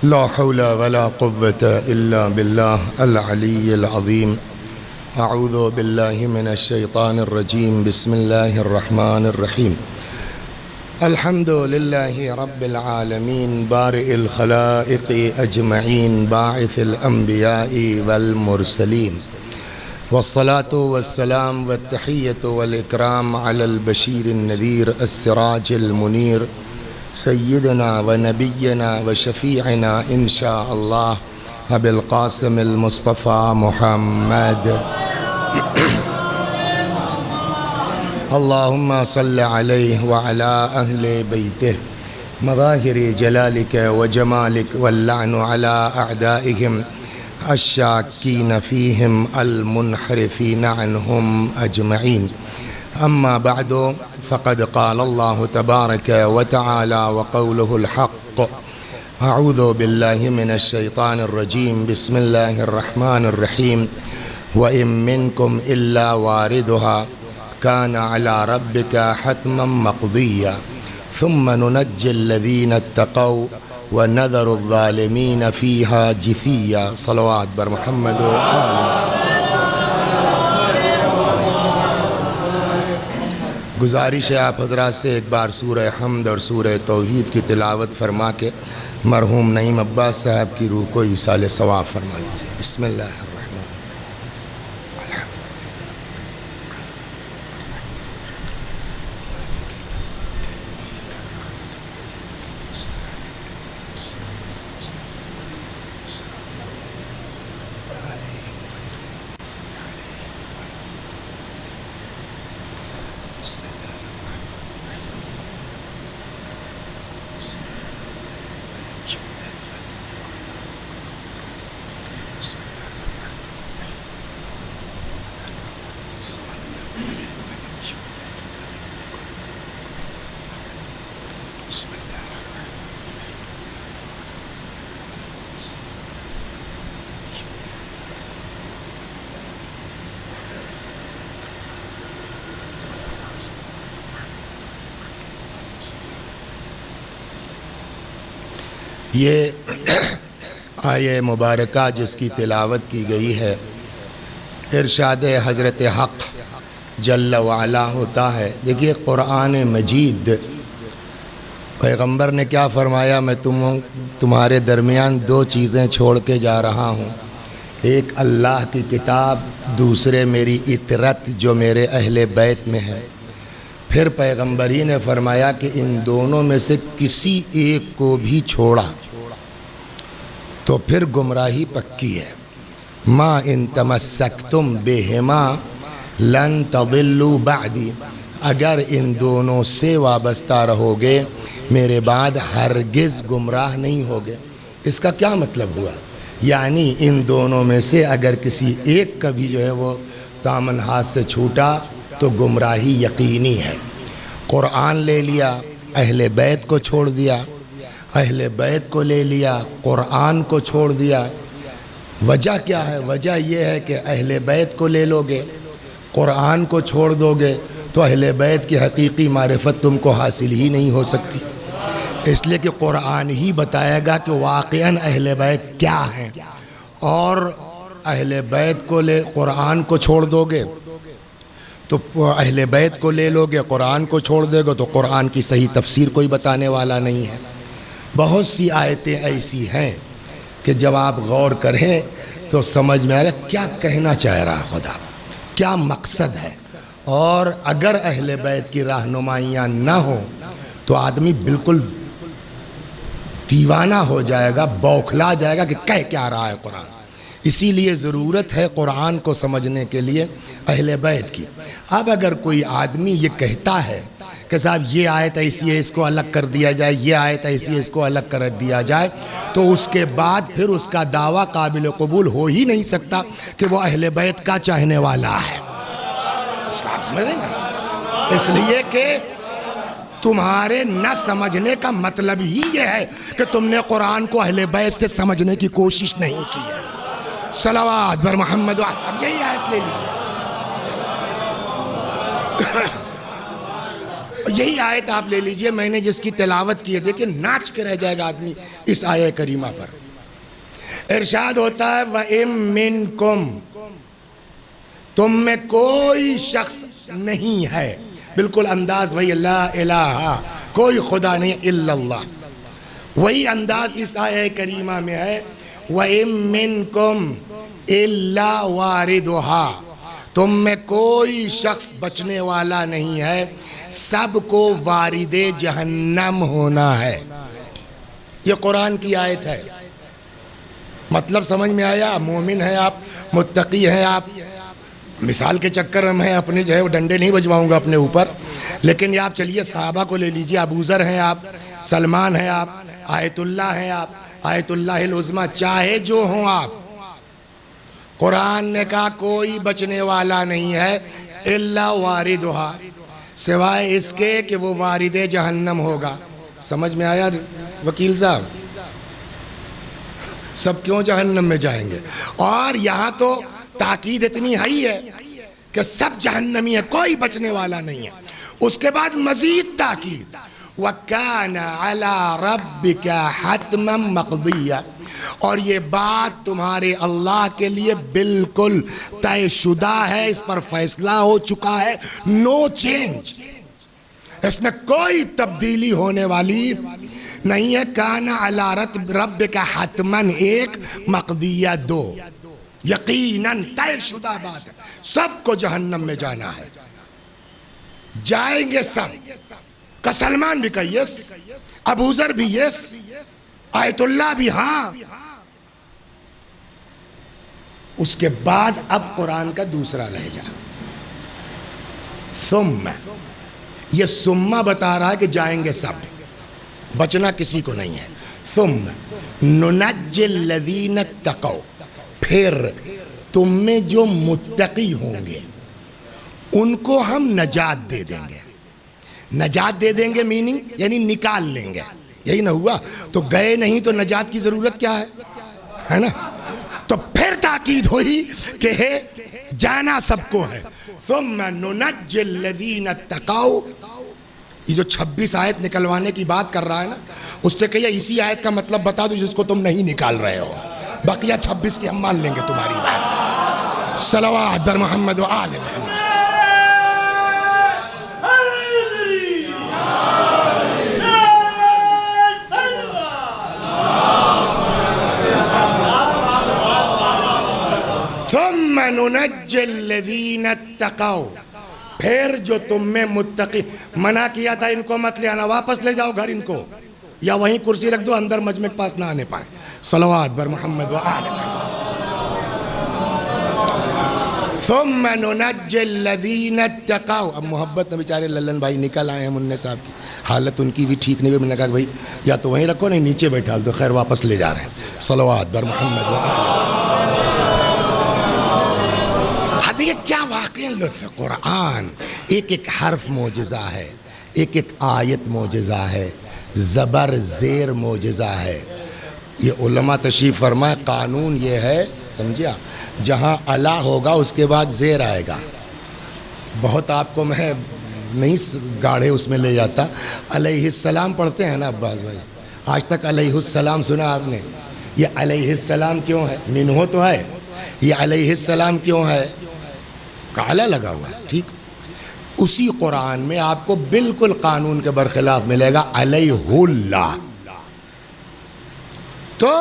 لا حول ولا قوة إلا بالله العلي العظيم. أعوذ بالله من الشيطان الرجيم. بسم الله الرحمن الرحيم. الحمد لله رب العالمين بارئ الخلائق أجمعين باعث الأنبياء والمرسلين، والصلاة والسلام والتحية والإكرام على البشير النذير السراج المنير سيدنا ونبينا وشفيعنا إن شاء الله أبي القاسم المصطفى محمد. اللهم صل عليه وعلى أهل بيته مظاهر جلالك وجمالك، واللعن على أعدائهم الشاكين فيهم المنحرفين عنهم أجمعين. أما بعد، فقد قال الله تبارك وتعالى وقوله الحق: أعوذ بالله من الشيطان الرجيم. بسم الله الرحمن الرحيم. وإن منكم إلا واردها كان على ربك حتما مقضيا ثم ننجي الذين اتقوا ونذر الظالمين فيها جثيا. صلوات بر محمد و آل. گزارش ہے آپ حضرات سے ایک بار سورہ حمد اور سورہ توحید کی تلاوت فرما کے مرحوم نعیم عباس صاحب کی روح کو ایصال ثواب فرما لیجیے. بسم اللہ الرحمن یہ آیہ مبارکہ جس کی تلاوت کی گئی ہے، ارشاد حضرت حق جل وعلا ہوتا ہے. دیکھیے قرآن مجید، پیغمبر نے کیا فرمایا: میں تمہارے درمیان دو چیزیں چھوڑ کے جا رہا ہوں، ایک اللہ کی کتاب، دوسرے میری اطرت جو میرے اہل بیت میں ہے. پھر پیغمبری نے فرمایا کہ ان دونوں میں سے کسی ایک کو بھی چھوڑا تو پھر گمراہی پکی ہے. ما ان تمسکتم بہما لن تضلوا بعدی، اگر ان دونوں سے وابستہ رہو گے میرے بعد ہرگز گمراہ نہیں ہوگے. اس کا کیا مطلب ہوا؟ یعنی ان دونوں میں سے اگر کسی ایک کا بھی جو ہے وہ دامن ہاتھ سے چھوٹا تو گمراہی یقینی ہے. قرآن لے لیا، اہل بیت کو چھوڑ دیا، اہل بیت کو لے لیا، قرآن کو چھوڑ دیا. وجہ کیا ہے؟ وجہ یہ ہے کہ اہل بیت کو لے لو گے، قرآن کو چھوڑ دو گے تو اہل بیت کی حقیقی معرفت تم کو حاصل ہی نہیں ہو سکتی. اس لیے کہ قرآن ہی بتائے گا کہ واقعاً اہل بیت کیا ہیں. اور اہل بیت کو قرآن کو چھوڑ دو گے تو اہل بیت کو لے لو گے، قرآن کو چھوڑ دے گے تو قرآن کی صحیح تفسیر کوئی بتانے والا نہیں ہے. بہت سی آیتیں ایسی ہیں کہ جب آپ غور کریں تو سمجھ میں آئے گا کیا کہنا چاہ رہا خدا، کیا مقصد ہے. اور اگر اہل بیت کی رہنمائیاں نہ ہوں تو آدمی بالکل دیوانہ ہو جائے گا، بوکھلا جائے گا کہ کہہ کیا رہا ہے قرآن. اسی لیے ضرورت ہے قرآن کو سمجھنے کے لیے اہل بیت کی. اب اگر کوئی آدمی یہ کہتا ہے کہ صاحب یہ آیت ایسی ہے اس کو الگ کر دیا جائے، یہ آیت ایسی ہے اس کو الگ کر دیا جائے، تو اس کے بعد پھر اس کا دعویٰ قابل قبول ہو ہی نہیں سکتا کہ وہ اہل بیت کا چاہنے والا ہے. اس لیے کہ تمہارے نہ سمجھنے کا مطلب ہی یہ ہے کہ تم نے قرآن کو اہل بیت سے سمجھنے کی کوشش نہیں کی ہے. صلوات بر محمد. اب یہی آیت لے لیجیے. یہی آیت آپ لے لیجئے، میں نے جس کی تلاوت کی ہے، دیکھیں ناچ کے رہ جائے گا آدمی اس آیہ کریمہ پر۔ ارشاد ہوتا ہے وَإِن مِّنکُم، تم میں کوئی شخص نہیں ہے، بالکل انداز وہی لا الہ، کوئی خدا نہیں الا اللہ، وہی انداز اس آیہ کریمہ میں ہے وَإِن مِّنکُم إِلَّا وَارِدُهَا، تم میں کوئی شخص بچنے والا نہیں ہے، سب کو وارد جہنم ہونا ہے۔ یہ قرآن کی آیت ہے، مطلب سمجھ میں آیا؟ مومن ہیں آپ، متقی ہیں آپ، مثال کے چکر میں اپنے جو ہے وہ ڈنڈے نہیں بجواؤں گا اپنے اوپر، لیکن یہ آپ چلیے صحابہ کو لے لیجئے، ابو ذر ہیں آپ، سلمان ہیں آپ، آیت اللہ ہیں آپ، آیت اللہ العظمیٰ، چاہے جو ہوں آپ، قرآن نے کہا کوئی بچنے والا نہیں ہے الا واردھا، سوائے اس کے کہ وہ وارد جہنم ہوگا۔ سمجھ میں آیا وکیل صاحب؟ سب کیوں جہنم میں جائیں گے؟ اور یہاں تو تاکید اتنی ہی ہے کہ سب جہنمی ہے، کوئی بچنے والا نہیں ہے۔ اس کے بعد مزید تاکید وَكَانَ عَلَىٰ رَبِّكَ حَتْمًا مَقْضِيًّا، اور یہ بات تمہارے اللہ کے لیے بالکل طے شدہ ہے، اس پر فیصلہ ہو چکا ہے، نو چینج، اس میں کوئی تبدیلی ہونے والی نہیں ہے۔ کان علی ربک حتماً ایک، مقضیہ دو، یقیناً طے شدہ بات ہے، سب کو جہنم میں جانا ہے، جائیں گے سب، کا سلمان بھی کہا یس، ابو ذر بھی یس، آیت اللہ بھی ہاں۔ اس کے بعد اب قرآن کا دوسرا لہجہ ثم، یہ ثم بتا رہا ہے کہ جائیں گے سب، بچنا کسی کو نہیں ہے۔ ثم ننجی الذین اتقوا، پھر تم میں جو متقی ہوں گے ان کو ہم نجات دے دیں گے۔ نجات دے دیں گے میننگ یعنی نکال لیں گے، یہی نہ ہوا؟ تو گئے نہیں تو نجات کی ضرورت کیا ہے نا؟ تو پھر تاکید ہوئی کہ جانا سب کو ہے۔ ثم ننجی الذین اتقوا، یہ جو 26 آیت نکلوانے کی بات کر رہا ہے نا، اس سے کہیے اسی آیت کا مطلب بتا دو جس کو تم نہیں نکال رہے ہو، بقیہ 26 کی ہم مان لیں گے تمہاری بات۔ صلوات بر محمد و آل محمد۔ ثم ننجی الذین اتقوا، پھر جو تم میں متقی، منع کیا تھا ان کو مت لے آنا، واپس لے جاؤ گھر ان کو، یا وہیں کرسی رکھ دو، اندر مجمع کے پاس نہ آنے پائیں۔ صلوات بر محمد و آل محمد۔ ثم ننجی الذین اتقوا، اب محبت میں بیچارے للن بھائی نکل آئے ہیں، منع صاحب کی حالت ان کی بھی ٹھیک نہیں ہوئی، میں نے کہا بھائی یا تو وہیں رکھو نہیں نیچے بیٹھا دو، خیر واپس لے جا رہے ہیں۔ صلوات بر محمد و آل محمد۔ یہ کیا واقعی لطف قرآن، ایک ایک حرف معجزہ ہے، ایک ایک آیت معجزہ ہے، زبر زیر معجزہ ہے۔ یہ علماء تشریف فرمائے قانون یہ ہے، سمجھیا، جہاں الا ہوگا اس کے بعد زیر آئے گا۔ بہت آپ کو میں نہیں گاڑھے اس میں لے جاتا، علیہ السلام پڑھتے ہیں نا عباس بھائی، آج تک علیہ السلام سنا آپ نے؟ یہ علیہ السلام کیوں ہے؟ منہ تو ہے، یہ علیہ السلام کیوں ہے؟ کالا لگا ہوا ہے، ٹھیک؟ اسی قرآن میں آپ کو بالکل قانون کے برخلاف ملے گا علیہ اللہ، تو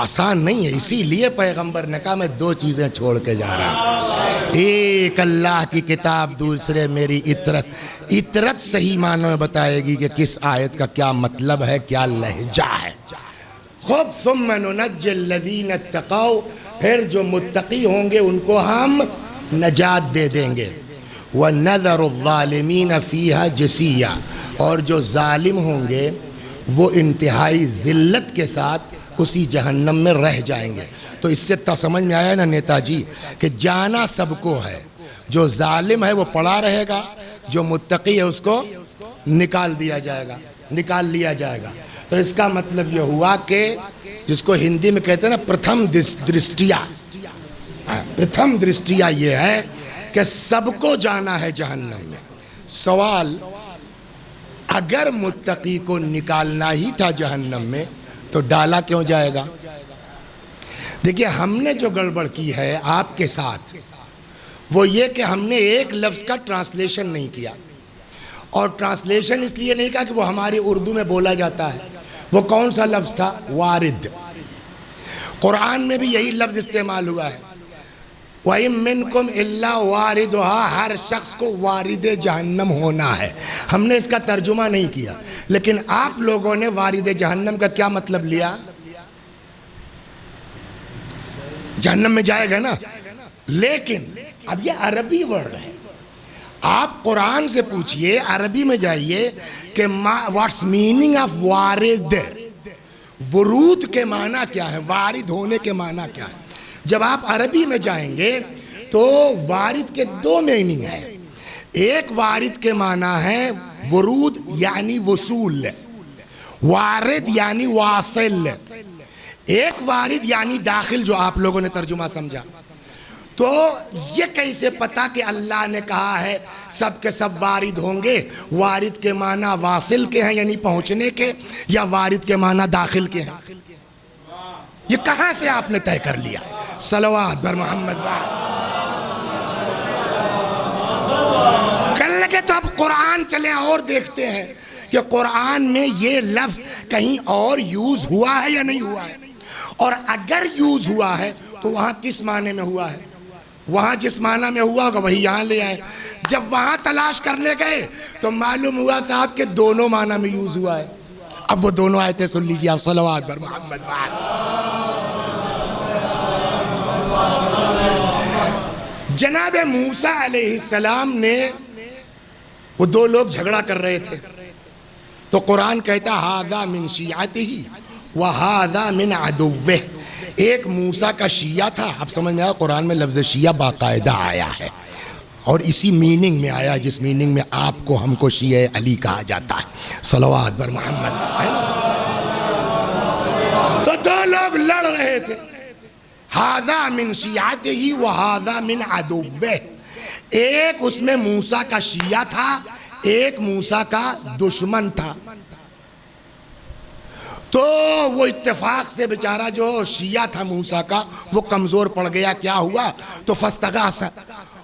آسان نہیں ہے، اسی لیے پیغمبر نے کہا میں دو چیزیں چھوڑ کے جا رہا ہوں، ایک اللہ کی کتاب، دوسرے میری اطرت۔ اطرت صحیح معنوں میں بتائے گی کہ کس آیت کا کیا مطلب ہے، کیا لہجہ ہے۔ خب ثم ننجی الذین اتقوا، پھر جو متقی ہوں گے ان کو ہم نجات دے دیں گے۔ وَنَذَرُ الظَّالِمِينَ فِيهَا جِثِيًّا، اور جو ظالم ہوں گے وہ انتہائی ذلت کے ساتھ اسی جہنم میں رہ جائیں گے۔ تو اس سے سمجھ میں آیا نا نیتا جی کہ جانا سب کو ہے، جو ظالم ہے وہ پڑا رہے گا، جو متقی ہے اس کو نکال دیا جائے گا، نکال لیا جائے گا۔ تو اس کا مطلب یہ ہوا کہ جس کو ہندی میں کہتے ہیں نا پرتھم درشٹیا، پرتھم درشٹیا یہ ہے کہ سب کو جانا ہے جہنم میں۔ سوال اگر متقی کو نکالنا ہی تھا جہنم میں تو ڈالا کیوں جائے گا؟ دیکھیے ہم نے جو گڑبڑ کی ہے آپ کے ساتھ وہ یہ کہ ہم نے ایک لفظ کا ٹرانسلیشن نہیں کیا، اور ٹرانسلیشن اس لیے نہیں کہا کہ وہ ہماری اردو میں بولا جاتا ہے۔ وہ کون سا لفظ تھا؟ وارد۔ قرآن میں بھی یہی لفظ استعمال ہوا ہے، وَإِن مِّنكُمْ إِلَّا وَارِدُهَا، ہر شخص کو وارد جہنم ہونا ہے۔ ہم نے اس کا ترجمہ نہیں کیا، لیکن آپ لوگوں نے وارد جہنم کا کیا مطلب لیا؟ جہنم میں جائے گا نا، لیکن اب یہ عربی ورڈ ہے، آپ قرآن سے پوچھئے، عربی میں جائیے کہ واٹس میننگ آف وارد، ورود کے معنی کیا ہے، وارد ہونے کے معنی کیا ہے؟ جب آپ عربی میں جائیں گے تو وارد کے دو میننگ ہیں۔ ایک وارد کے معنی ہے ورود یعنی وصول، وارد یعنی واصل، ایک وارد یعنی داخل، جو آپ لوگوں نے ترجمہ سمجھا۔ تو یہ کیسے پتا کہ اللہ نے کہا ہے سب کے سب وارد ہوں گے؟ وارد کے معنی واصل کے ہیں یعنی پہنچنے کے، یا وارد کے معنی داخل کے ہیں؟ یہ کہاں سے آپ نے طے کر لیا؟ صلوات بر محمد کہنے لگے تو اب قرآن چلیں اور دیکھتے ہیں کہ قرآن میں یہ لفظ کہیں اور یوز ہوا ہے یا نہیں ہوا ہے، اور اگر یوز ہوا ہے تو وہاں کس معنی میں ہوا ہے؟ وہاں جس معنی میں ہوا ہوگا وہی یہاں لے آئے۔ جب وہاں تلاش کرنے گئے تو معلوم ہوا صاحب کہ دونوں معنی میں یوز ہوا ہے۔ اب وہ دونوں آیتیں سن لیجیے آپ، صلوات بر محمد۔ جناب موسیٰ علیہ السلام نے، وہ دو لوگ جھگڑا کر رہے تھے، تو قرآن کہتا ہذا من شیعتہ وہذا من عدوہ، ایک موسیٰ کا شیعہ تھا۔ اب سمجھ میں آیا قرآن میں لفظ شیعہ باقاعدہ آیا ہے، اور اسی میننگ میں آیا جس میننگ میں آپ کو ہم کو شیعہ علی کہا جاتا ہے، صلوات بر محمد۔ تو دو لوگ لڑ رہے تھے، ہذا من شیعتہ وہذا من عدوہ، ایک اس میں موسیٰ کا شیعہ تھا، ایک موسیٰ کا دشمن تھا۔ تو وہ اتفاق سے بیچارہ جو شیعہ تھا موسیٰ کا وہ کمزور پڑ گیا، کیا ہوا؟ تو فاستغاث،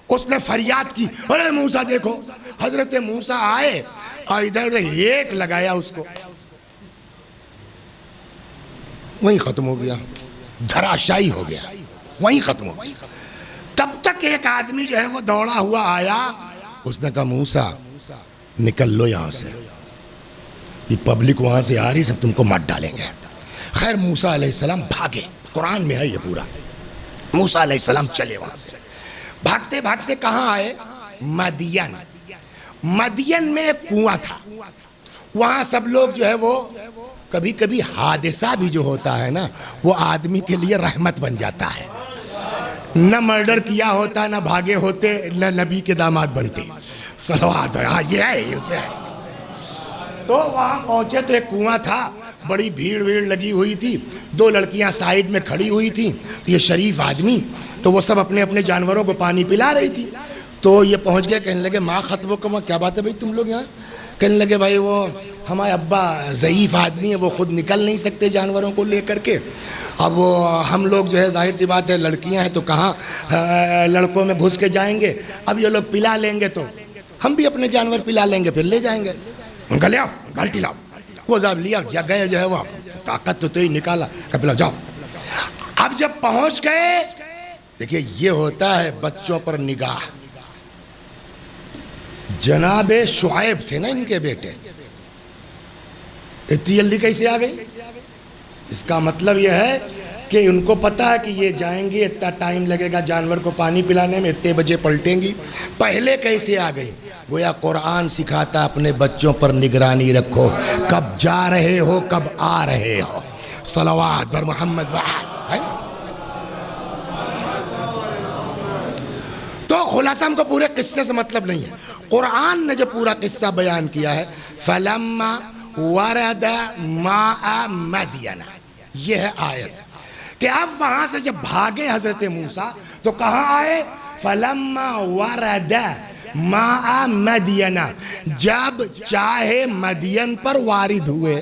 اس نے فریاد کی، ارے موسیٰ دیکھو۔ حضرت موسیٰ آئے اور ادھر ادھر ایک لگایا اس کو، وہیں ختم ہو گیا، دھراشائی ہو گیا، وہیں ختم ہو گیا۔ تب تک ایک آدمی جو ہے وہ دوڑا ہوا آیا، اس نے کہا موسیٰ نکل لو یہاں سے، یہ پبلک وہاں سے آ رہی، سب تم کو مت ڈالیں گے۔ خیر موسیٰ علیہ السلام بھاگے، قرآن میں ہے یہ پورا، موسیٰ علیہ السلام چلے وہاں سے، بھاگتے بھاگتے کہاں آئے؟ مدین۔ مدین میں ایک کنواں تھا، وہاں سب لوگ جو ہے وہ کبھی کبھی حادثہ بھی جو ہوتا ہے نا وہ آدمی کے لیے رحمت بن جاتا ہے، نہ مرڈر کیا ہوتا، نہ بھاگے ہوتے، نہ نبی کے داماد بنتے، صلوات ہے، یہ ہے اس میں ہے۔ تو وہاں پہنچے تو ایک کنواں تھا، بڑی بھیڑ لگی ہوئی تھی، دو لڑکیاں سائیڈ میں کھڑی ہوئی تھیں، یہ شریف آدمی، تو وہ سب اپنے اپنے جانوروں کو پانی پلا رہی تھی۔ تو یہ پہنچ گئے، کہنے لگے ماں خطبکم، کیا بات ہے بھائی تم لوگ یہاں؟ کہنے لگے بھائی وہ ہمارے ابا ضعیف آدمی ہیں، وہ خود نکل نہیں سکتے جانوروں کو لے کر کے، اب ہم لوگ جو ہے ظاہر سی بات ہے لڑکیاں ہیں تو کہاں لڑکوں میں گھس کے جائیں گے، اب یہ لوگ پلا لیں گے تو ہم بھی اپنے جانور پلا لیں گے پھر لے جائیں گے۔ ان کا لے آؤ بالٹی لاؤ، وہ صاحب لیا گئے جو ہے وہ طاقت تو ہی نکالا کہ پلا جاؤ۔ اب جب پہنچ گئے، دیکھیے یہ ہوتا ہے بچوں پر نگاہ۔ جناب شعیب تھے نا ان کے بیٹے، اتنی جلدی کیسے آ گئی؟ اس کا مطلب یہ ہے کہ ان کو پتا ہے کہ یہ جائیں گے، اتنا ٹائم لگے گا جانور کو پانی پلانے میں، اتنے بجے پلٹیں گی، پہلے کیسے آ گئی؟ گویا قرآن سکھاتا اپنے بچوں پر نگرانی رکھو، کب جا رہے ہو کب آ رہے ہو، صلوات بر محمد۔ تو خلاصہ ہم کو پورے قصے سے مطلب نہیں ہے، قرآن نے جو پورا قصہ بیان کیا ہے، فَلَمَّا وَرَدَ مَاءَ مَدْيَنَ، یہ ہے آیت کہ اب وہاں سے جب بھاگے حضرت موسیٰ تو کہاں آئے؟ فَلَمَّا وَرَدَ، ماء مدین، جب چاہے مدین پر وارد ہوئے۔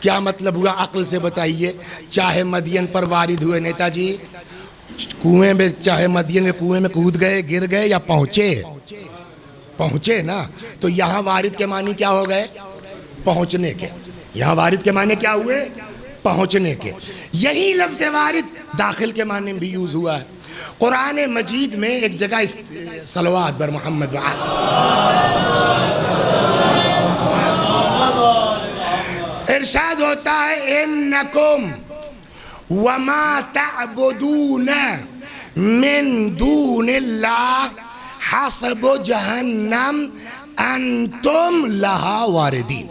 کیا مطلب ہوا؟ عقل سے بتائیے، چاہے مدین پر وارد ہوئے۔ نیتا جی کنویں میں، چاہے مدین کے کنویں میں کود گئے، گر گئے یا پہنچے؟ پہنچے نا۔ تو یہاں وارد کے معنی کیا ہو گئے؟ پہنچنے کے۔ یہاں وارد کے معنی کیا ہوئے؟ پہنچنے کے۔ یہی لفظ وارد داخل کے معنی میں بھی یوز ہوا ہے قرآن مجید میں۔ ایک جگہ صلوات بر محمد ارشاد ہوتا ہے انکم وما تعبدون من دون اللہ حسب جہنم انتم لہا واردین۔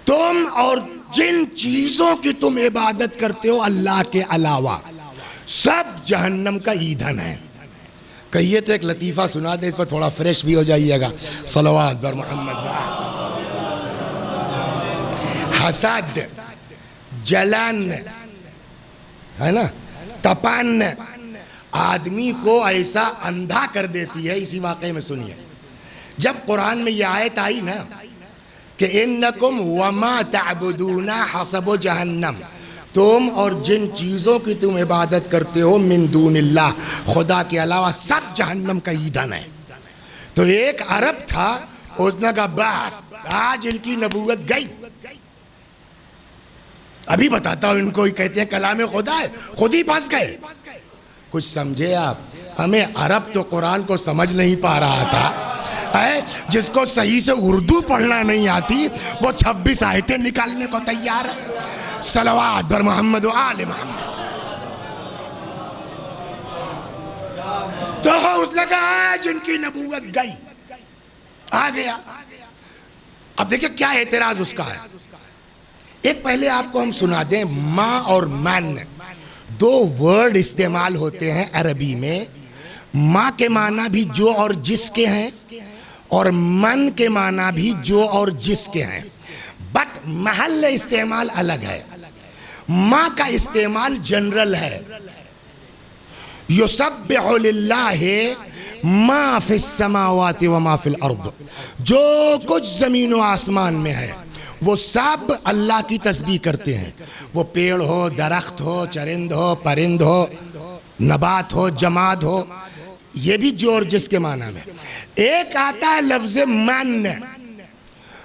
تم اور جن چیزوں کی تم عبادت کرتے ہو اللہ کے علاوہ سب جہنم کا ایندھن ہے۔ کہیے تو ایک لطیفہ سنا دیں، اس پر تھوڑا فریش بھی ہو جائیے گا۔ صلوات بر محمد۔ حسد، جلن ہے نا، تپن آدمی کو ایسا اندھا کر دیتی ہے۔ اسی واقعے میں سنیے، جب قرآن میں یہ آیت آئی نا کہ انکم وما تعبدون حسب جہنم، تم اور جن چیزوں کی تم عبادت کرتے ہو من دون اللہ، خدا کے علاوہ سب جہنم کا ایندھن ہے۔ تو ایک عرب تھا، اس نے کہا بس آج ان کی نبوت گئی۔ ابھی بتاتا ہوں ان کو، کہتے ہیں کلام خدا ہے، خود ہی پھنس گئے۔ کچھ سمجھے آپ؟ ہمیں عرب تو قرآن کو سمجھ نہیں پا رہا تھا، جس کو صحیح سے اردو پڑھنا نہیں آتی وہ 26 آیتیں نکالنے کو تیار ہے۔ صلوات بر محمد و آل محمد۔ تو اس نے کہا آج ان کی نبوت گئی، آ گیا۔ اب دیکھیں کیا اعتراض اس کا ہے۔ ایک پہلے آپ کو ہم سنا دیں، ماں اور من دو ورڈ استعمال ہوتے ہیں عربی میں۔ ماں کے معنی بھی جو اور جس کے ہیں، اور من کے معنی بھی جو اور جس کے ہیں، بٹ محل استعمال الگ ہے۔ ماں کا استعمال جنرل ہے، یسبح للہ ما فی السماوات وما فی الارض، جو کچھ زمین و آسمان میں ہے وہ سب اللہ کی تسبیح کرتے ہیں۔ وہ پیڑ ہو، درخت ہو، چرند ہو، پرند ہو، نبات ہو، جماد ہو، یہ بھی جو اور جس کے معنی میں۔ ایک آتا ہے لفظ من،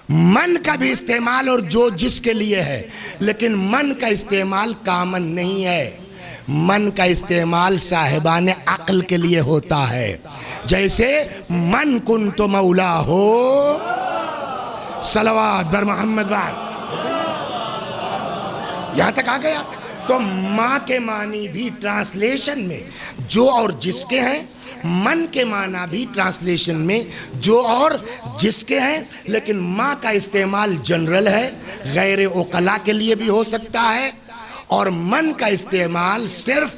من کا بھی استعمال اور جو جس کے لیے ہے، لیکن من کا استعمال کامن نہیں ہے۔ من کا استعمال صاحبان عقل کے لیے ہوتا ہے، جیسے من کنت مولا ہو۔ صلوات بر محمد۔ یہاں تک آ گیا۔ تو ماں کے معنی بھی ٹرانسلیشن میں جو اور جس کے ہیں، من کے معنی بھی ٹرانسلیشن میں جو اور جس کے ہیں، لیکن ماں کا استعمال جنرل ہے، غیر عقلاء کے لیے بھی ہو سکتا ہے، اور من کا استعمال صرف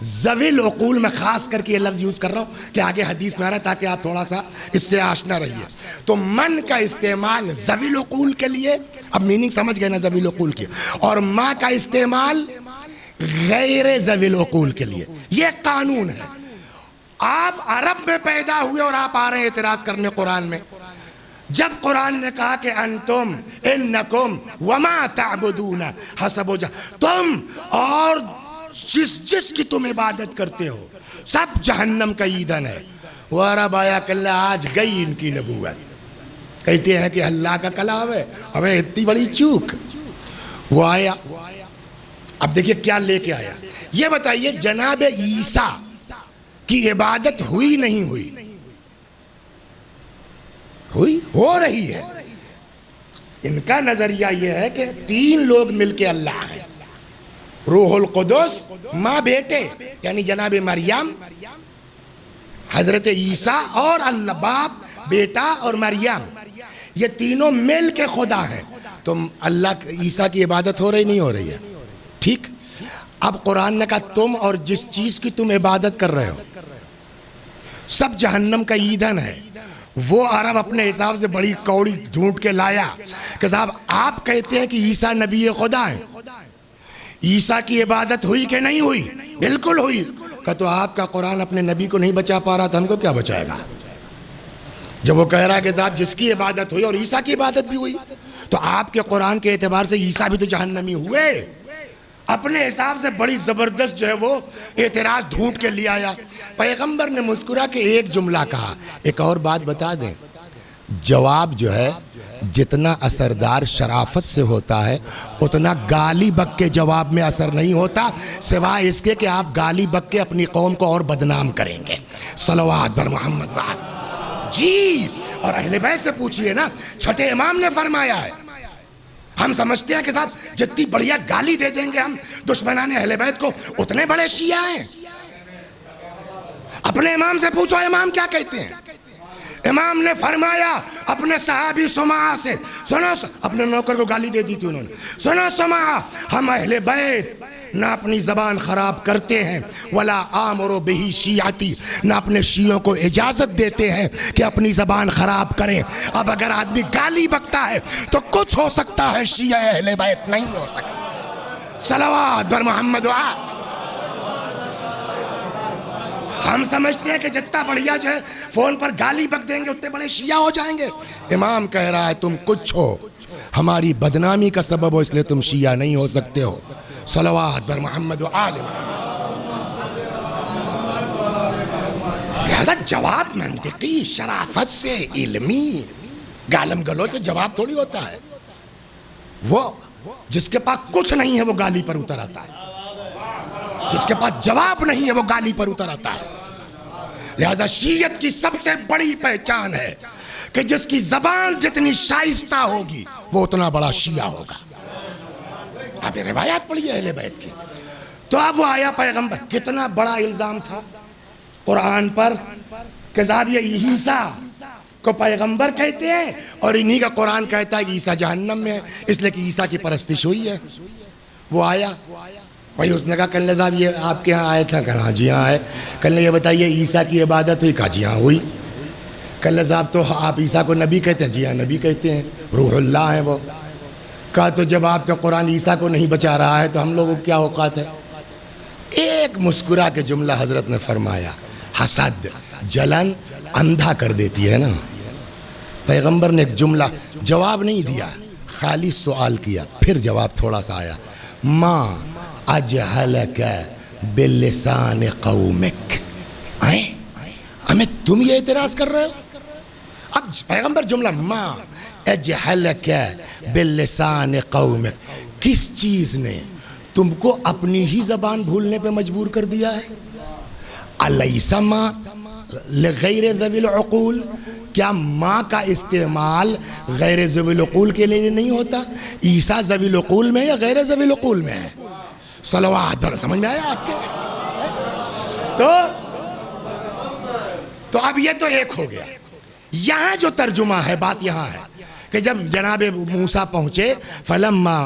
ذوی العقول میں خاص کر کے یہ لفظ یوز کر رہا ہوں کہ آگے حدیث میں آ رہا ہے تاکہ آپ تھوڑا سا اس سے آشنا رہیے۔ تو من کا استعمال ذوی العقول کے لیے، اب میننگ سمجھ گئے نا ذوی العقول کی، اور ماں کا استعمال غیر ذوی العقول کے لیے۔ یہ قانون ہے۔ آپ عرب میں پیدا ہوئے اور آپ آ رہے ہیں اعتراض کرنے قرآن میں۔ جب قرآن نے کہا کہ انتم انکم وما تعبدون حسب تم اور جس کی تم عبادت کرتے ہو سب جہنم کا ایندھن ہے۔ وہ عرب آیا کہ اللہ آج گئی ان کی نبوت، کہتے ہیں کہ اللہ کا کلام ہے، ہمیں اتنی بڑی چوک۔ وہ آیا، اب دیکھیے کیا لے کے آیا۔ یہ بتائیے جناب عیسیٰ کی عبادت ہوئی نہیں ہوئی؟ ہوئی، ہو رہی ہے۔ ان کا نظریہ یہ ہے کہ تین لوگ مل کے اللہ ہیں، روح القدس، ماں بیٹے یعنی جناب مریم، حضرت عیسیٰ، اور اللہ باپ بیٹا اور مریم، یہ تینوں مل کے خدا ہیں۔ تو اللہ عیسیٰ کی عبادت ہو رہی نہیں ہو رہی ہے؟ ٹھیک۔ اب قرآن نے کہا تم اور جس چیز کی تم عبادت کر رہے ہو سب جہنم کا ایندھن ہے۔ وہ عرب اپنے حساب سے بڑی کوڑی ڈھونڈ کے لایا کہ صاحب آپ کہتے ہیں کہ عیسیٰ نبی خدا ہے، عیسیٰ کی عبادت ہوئی کہ نہیں ہوئی؟ بالکل ہوئی۔ کہ تو آپ کا قرآن اپنے نبی کو نہیں بچا پا رہا تو ہم کو کیا بچائے گا؟ جب وہ کہہ رہا ہے کہ صاحب جس کی عبادت ہوئی اور عیسیٰ کی عبادت بھی ہوئی، تو آپ کے قرآن کے اعتبار سے عیسیٰ بھی تو جہنمی ہوئے۔ اپنے حساب سے بڑی زبردست جو ہے وہ اعتراض ڈھونڈ کے لے آیا۔ پیغمبر نے مسکرا کے ایک جملہ کہا۔ ایک اور بات بتا دیں، جواب جو ہے جتنا اثردار شرافت سے ہوتا ہے اتنا گالی بک کے جواب میں اثر نہیں ہوتا، سوائے اس کے کہ آپ گالی بک کے اپنی قوم کو اور بدنام کریں گے۔ صلوات بر محمد وعلی۔ جی، اور اہل بیت سے پوچھئے نا، چھٹے امام نے فرمایا ہے۔ ہم سمجھتے ہیں کہ صاحب جتنی بڑھیا گالی دے دیں گے ہم دشمنان اہل بیت کو اتنے بڑے شیعہ ہیں۔ اپنے امام سے پوچھو امام کیا کہتے ہیں۔ امام نے فرمایا اپنے صحابی سماع سے، سنو، اپنے نوکر کو گالی دے دی تھی انہوں نے، سنو سماع، ہم اہل بیت نہ اپنی زبان خراب کرتے ہیں ولا آمرو بہی شیعتی، نہ اپنے شیعوں کو اجازت دیتے ہیں کہ اپنی زبان خراب کریں۔ اب اگر آدمی گالی بکتا ہے تو کچھ ہو سکتا ہے، شیعہ اہل بیت نہیں ہو سکتا۔ صلوات بر محمد وعلی۔ ہم سمجھتے ہیں کہ جتنا بڑھیا جو ہے فون پر گالی بک دیں گے اتنے بڑے شیعہ ہو جائیں گے۔ امام کہہ رہا ہے تم کچھ ہو، ہماری بدنامی کا سبب ہو، اس لیے تم شیعہ نہیں ہو سکتے ہو۔ صلوات بر محمد و آل محمد۔ جواب منطقی، شرافت سے، علمی، گالم گلو سے جواب تھوڑی ہوتا ہے۔ وہ جس کے پاس کچھ نہیں ہے وہ گالی پر اتر آتا ہے، جس کے پاس جواب نہیں ہے وہ گالی پر اتر آتا ہے۔ لہذا شیعت کی سب سے بڑی پہچان ہے کہ جس کی زبان جتنی شائستہ ہوگی وہ اتنا بڑا شیعہ ہوگا۔ آپ یہ روایات پڑھیے اہل بیت کی۔ تو اب وہ آیا پیغمبر، کتنا بڑا الزام تھا قرآن پر کہ صاحب یہ عیسیٰ کو پیغمبر کہتے ہیں اور انہی کا قرآن کہتا ہے کہ عیسیٰ جہنم میں ہے، اس لیے کہ عیسیٰ کی پرستش ہوئی ہے۔ وہ آیا، وہی اس نے کہا کل صاحب یہ آپ کے ہاں آیا تھا، کہا جی ہاں آئے۔ کل نے یہ بتائیے عیسیٰ کی عبادت ہوئی، کہا جی ہاں ہوئی۔ کل صاحب تو آپ عیسیٰ کو نبی کہتے ہیں، جی ہاں نبی کہتے ہیں، روح اللہ ہیں وہ۔ کہا تو جب آپ کا قرآن عیسیٰ کو نہیں بچا رہا ہے تو ہم لوگوں کو کیا اوقات ہے؟ ایک مسکرا کے جملہ حضرت نے فرمایا، حسد، جلن اندھا کر دیتی ہے نا۔ پیغمبر نے ایک جملہ جواب نہیں دیا، خالی سوال کیا، پھر جواب تھوڑا سا آیا، ماں اجہلک بلسان قومک۔ ہمیں تم یہ اعتراض کر رہے ہو؟ اب پیغمبر جملہ ماں اجہلک بلسان قومک، کس چیز نے تم کو اپنی ہی زبان بھولنے پہ مجبور کر دیا ہے؟ الیس ما لغیر ذوی العقول، کیا ماں کا استعمال غیر ذوی العقول کے لیے نہیں ہوتا؟ عیسیٰ ذوی العقول میں یا غیر ذوی العقول میں ہے؟ صلوات، سمجھ میں آیا آپ کے؟ تو اب یہ تو ایک ہو گیا۔ یہاں جو ترجمہ ہے، بات یہاں ہے کہ جب جناب موسیٰ پہنچے، فلما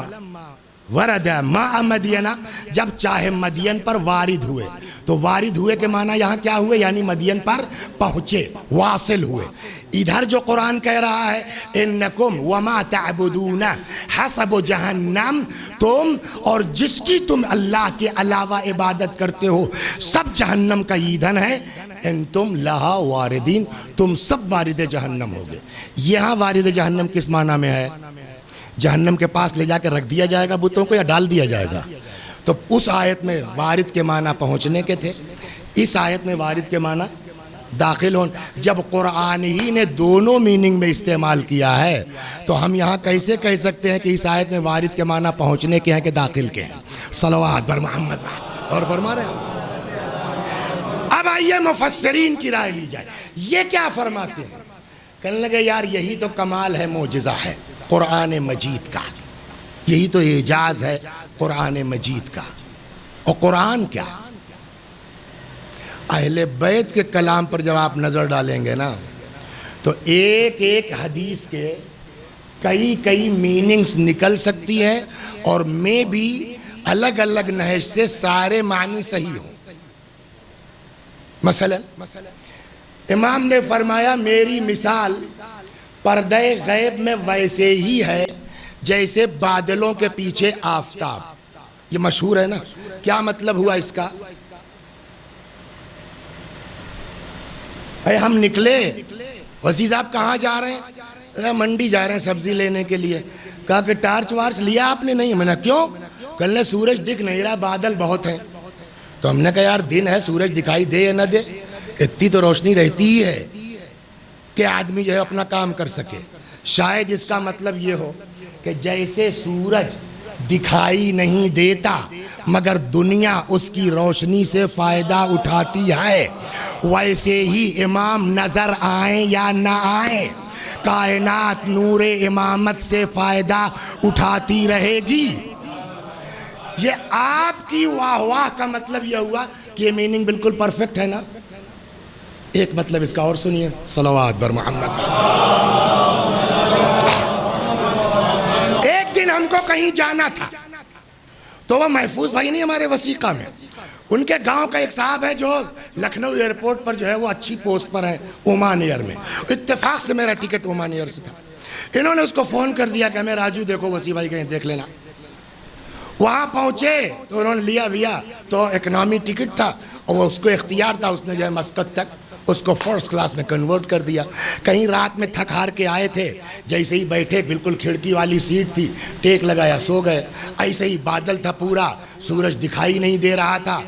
ورد ماء مدین، جب چاہے مدین پر وارد ہوئے، تو وارد ہوئے کے معنی یہاں کیا ہوئے؟ یعنی مدین پر پہنچے، واصل ہوئے۔ ادھر جو قرآن کہہ رہا ہے انکم وما تعبدون حسب جہنم، تم اور جس کی تم اللہ کے علاوہ عبادت کرتے ہو سب جہنم کا ایندھن ہے، انتم لہا واردین، تم سب وارد جہنم ہوگے۔ یہاں وارد جہنم کس معنی میں ہے؟ جہنم کے پاس لے جا کے رکھ دیا جائے گا بتوں کو یا ڈال دیا جائے گا؟ تو اس آیت میں وارد کے معنی پہنچنے کے تھے، اس آیت میں وارد کے معنی داخل ہون۔ جب قرآن ہی نے دونوں میننگ میں استعمال کیا ہے تو ہم یہاں کیسے کہہ سکتے ہیں کہ اس آیت میں وارد کے معنی پہنچنے کے ہیں کہ داخل کے ہیں؟ صلوات بر محمد۔ اور فرما رہے ہیں اب آئیے مفسرین کی رائے لی جائے، یہ کیا فرماتے ہیں؟ کہنے لگے یار یہی تو کمال ہے، معجزہ ہے قرآن مجید کا، یہی تو اعجاز ہے قرآن مجید کا۔ اور قرآن کیا؟ اہل بیت کے کلام پر جب آپ نظر ڈالیں گے نا تو ایک ایک حدیث کے کئی میننگز نکل سکتی ہیں، اور میں بھی الگ الگ نہج سے سارے معنی صحیح ہوں۔ مثلا امام نے فرمایا میری مثال پردہ غیب میں ویسے ہی ہے جیسے بادلوں کے پیچھے آفتاب۔ یہ مشہور ہے نا، کیا مطلب ہوا اس کا؟ اے ہم نکلے، وسیع صاحب کہاں جا رہے ہیں؟ منڈی جا رہے ہیں سبزی لینے کے لیے۔ کہا کہ ٹارچ وارچ لیا آپ نے؟ نہیں۔ میں نے کیوں؟ کل سورج دکھ نہیں رہا، بادل بہت ہیں۔ تو ہم نے کہا یار دن ہے، سورج دکھائی دے یا نہ دے، اتنی تو روشنی رہتی ہی ہے کہ آدمی جو ہے اپنا کام کر سکے۔ شاید اس کا مطلب یہ ہو کہ جیسے سورج دکھائی نہیں دیتا مگر دنیا اس کی روشنی سے فائدہ اٹھاتی ہے، ویسے ہی امام نظر آئیں یا نہ آئیں، کائنات نور امامت سے فائدہ اٹھاتی رہے گی۔ یہ آپ کی واہ واہ کا مطلب یہ ہوا کہ یہ میننگ بالکل پرفیکٹ ہے نا؟ ایک مطلب اس کا اور سنیے، صلوات بر محمد۔ ایک دن ہم کو کہیں جانا تھا تو وہ محفوظ بھائی نہیں ہمارے وسیقہ میں، ان کے گاؤں کا ایک صاحب ہے جو لکھنؤ ایئرپورٹ پر جو ہے وہ اچھی پوسٹ پر ہے، عمان ایئر میں۔ اتفاق سے میرا ٹکٹ عمان ایئر سے تھا۔ انہوں نے اس کو فون کر دیا کہ ہمیں راجو دیکھو وسیع بھائی کہیں دیکھ لینا۔ وہاں پہنچے تو انہوں نے لیا تو اکنامی ٹکٹ تھا اور وہ اس کو اختیار تھا، اس نے جو ہے مسقط تک اس کو فرسٹ کلاس میں کنورٹ کر دیا۔ کہیں رات میں تھک ہار کے آئے تھے، جیسے ہی بیٹھے بالکل کھڑکی والی سیٹ تھی، ٹیک لگایا سو گئے۔ ایسے ہی بادل تھا پورا، سورج دکھائی نہیں دے رہا تھا،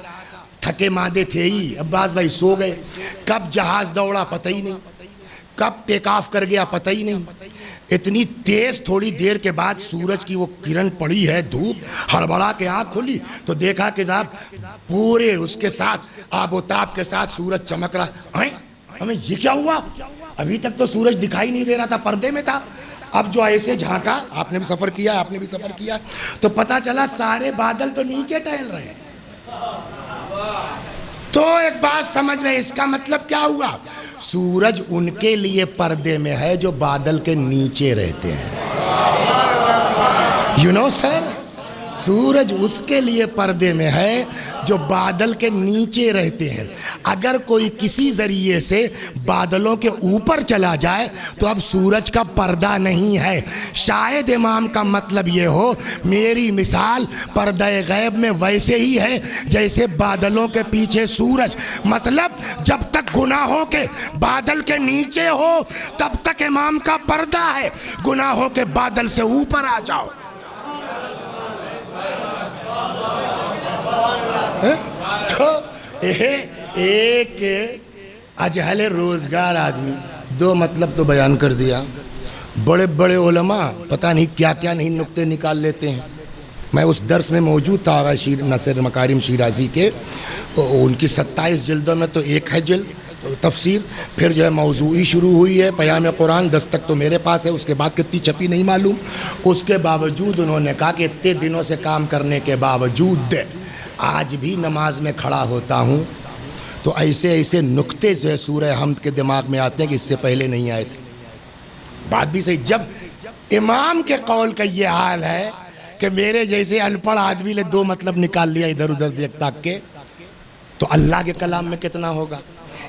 تھکے مادے تھے ہی، عباس بھائی سو گئے۔ کب جہاز دوڑا پتہ ہی نہیں، کب ٹیک آف کر گیا پتہ ہی نہیں۔ اتنی تیز تھوڑی دیر کے بعد سورج کی وہ کرن پڑی ہے، دھوپ، ہڑبڑا کے آنکھ کھلی تو دیکھا کہ صاحب پورے اس کے ساتھ آب و تاب کے ساتھ سورج چمک رہا۔ ہمیں یہ کیا ہوا؟ ابھی تک تو سورج دکھائی نہیں دے رہا تھا، پردے میں تھا۔ اب جو ایسے جھانکا، آپ نے بھی سفر کیا، آپ نے بھی سفر کیا، تو پتا چلا سارے بادل تو نیچے ٹہل رہے ہیں۔ تو ایک بات سمجھ میں، اس کا مطلب کیا ہوا؟ سورج ان کے لیے پردے میں ہے جو بادل کے نیچے رہتے ہیں۔ یو نو سر، سورج اس کے لیے پردے میں ہے جو بادل کے نیچے رہتے ہیں۔ اگر کوئی کسی ذریعے سے بادلوں کے اوپر چلا جائے تو اب سورج کا پردہ نہیں ہے۔ شاید امام کا مطلب یہ ہو میری مثال پردہ غیب میں ویسے ہی ہے جیسے بادلوں کے پیچھے سورج، مطلب جب تک گناہوں کے بادل کے نیچے ہو تب تک امام کا پردہ ہے، گناہوں کے بادل سے اوپر آ جاؤ۔ تو ایک اجہل روزگار آدمی دو مطلب تو بیان کر دیا۔ بڑے بڑے علماء پتہ نہیں کیا کیا نہیں نکتے نکال لیتے ہیں۔ میں اس درس میں موجود تھا آغا ناصر مکارم شیرازی کے، ان کی 27 جلدوں میں تو ایک ہے جلد تفسیر، پھر جو ہے موضوعی شروع ہوئی ہے پیام قرآن، 10 تک تو میرے پاس ہے، اس کے بعد کتنی چھپی نہیں معلوم۔ اس کے باوجود انہوں نے کہا کہ اتنے دنوں سے کام کرنے کے باوجود آج بھی نماز میں کھڑا ہوتا ہوں تو ایسے ایسے نکتے سے سورہ حمد کے دماغ میں آتے ہیں کہ اس سے پہلے نہیں آئے تھے۔ بات بھی صحیح، جب امام کے قول کا یہ حال ہے کہ میرے جیسے ان پڑھ آدمی نے دو مطلب نکال لیا ادھر ادھر دیکھ تاک کے، تو اللہ کے کلام میں کتنا ہوگا۔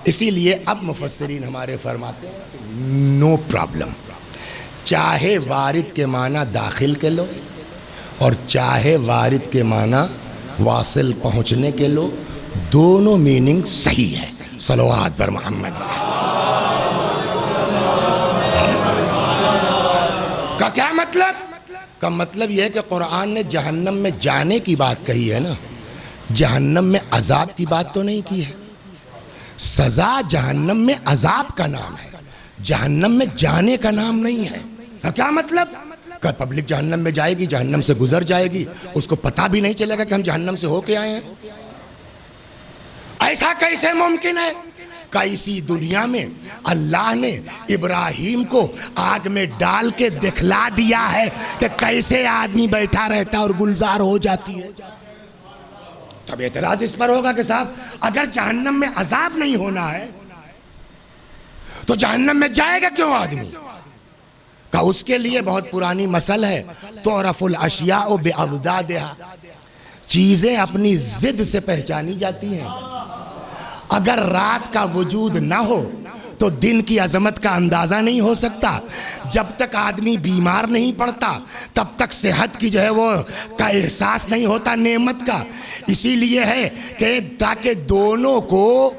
اسی لیے اب مفسرین ہمارے فرماتے ہیں نو پرابلم، چاہے وارد کے معنی داخل کے لو اور چاہے وارد کے معنی واصل پہنچنے کے لو، دونوں میننگ صحیح ہے۔ صلوات بر محمد کا کیا مطلب؟ کا مطلب یہ ہے کہ قرآن نے جہنم میں جانے کی بات کہی ہے نا، جہنم میں عذاب کی بات تو نہیں کی ہے۔ سزا جہنم میں عذاب کا نام ہے، جہنم میں جانے کا نام نہیں ہے۔ کا کیا مطلب؟ کہ پبلک جہنم میں جائے گی، جہنم سے گزر جائے گی، اس کو پتہ بھی نہیں چلے گا کہ ہم جہنم سے ہو کے آئے ہیں۔ ایسا کیسے ممکن ہے؟ کہ اسی دنیا میں اللہ نے ابراہیم کو آگ میں ڈال کے دکھلا دیا ہے کہ کیسے آدمی بیٹھا رہتا اور گلزار ہو جاتی ہے۔ تب اعتراض اس پر ہوگا کہ صاحب اگر جہنم میں عذاب نہیں ہونا ہے تو جہنم میں جائے گا کیوں آدمی؟ کہ اس کے لیے بہت پرانی مسل ہے، تعرف الاشیاء باضدادھا، چیزیں اپنی ضد سے پہچانی جاتی ہیں۔ اگر رات کا وجود نہ ہو تو دن کی عظمت کا اندازہ نہیں ہو سکتا۔ جب تک آدمی بیمار نہیں پڑتا تب تک صحت کی جو ہے وہ کا احساس نہیں ہوتا نعمت کا۔ اسی لیے ہے کہ تاکہ دونوں کو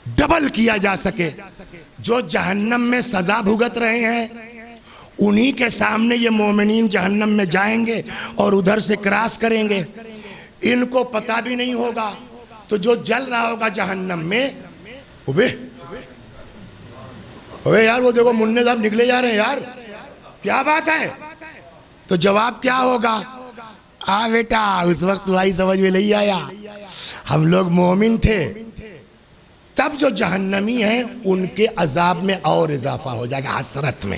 ڈبل کیا جا سکے. جو جہنم میں سزا بھگت رہے ہیں انہی کے سامنے یہ مومنین جہنم میں جائیں گے اور ادھر سے کراس کریں گے. ان کو پتہ بھی نہیں ہوگا. تو جو جل رہا ہوگا جہنم میں، اوے یار وہ دیکھو منع صاحب نکلے جا رہے ہیں یار، کیا بات ہے؟ تو جواب کیا ہوگا؟ بیٹا اس وقت تمہاری سمجھ میں نہیں آیا، ہم لوگ مومن تھے. تب جو جہنمی ہیں ان کے عذاب میں اور اضافہ ہو جائے گا، حسرت میں.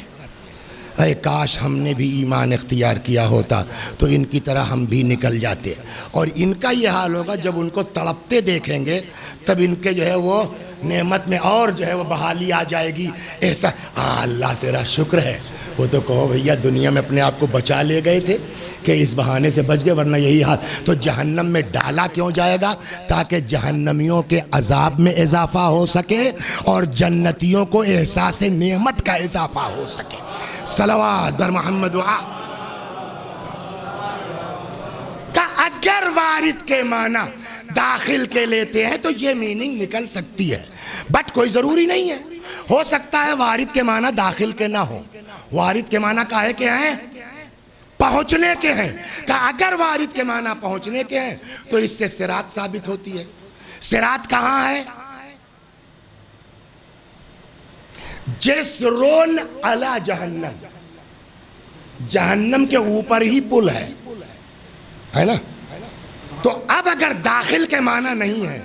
اے کاش ہم نے بھی ایمان اختیار کیا ہوتا تو ان کی طرح ہم بھی نکل جاتے. اور ان کا یہ حال ہوگا جب ان کو تڑپتے دیکھیں گے، تب ان کے جو ہے وہ نعمت میں اور جو ہے وہ بحالی آ جائے گی. ایسا اللہ تیرا شکر ہے. وہ تو کہو بھیا دنیا میں اپنے آپ کو بچا لے گئے تھے کہ اس بہانے سے بچ گئے، ورنہ یہی حال. تو جہنم میں ڈالا کیوں جائے گا؟ تاکہ جہنمیوں کے عذاب میں اضافہ ہو سکے اور جنتیوں کو احساس نعمت کا اضافہ ہو سکے. صلوات بر محمد کا اگر وارد کے معنی داخل کے لیتے ہیں تو یہ میننگ نکل سکتی ہے، بٹ کوئی ضروری نہیں ہے. ہو سکتا ہے وارد کے معنی داخل کے نہ ہو. وارد کے معنی کاہے کے ہیں؟ پہنچنے کے ہیں. کہ اگر وارد کے معنی پہنچنے کے ہیں تو اس سے صراط ثابت ہوتی ہے. صراط کہاں ہے؟ جسرون علی جہنم، جہنم کے اوپر ہی پل ہے نا. تو اب اگر داخل کے معنی نہیں ہے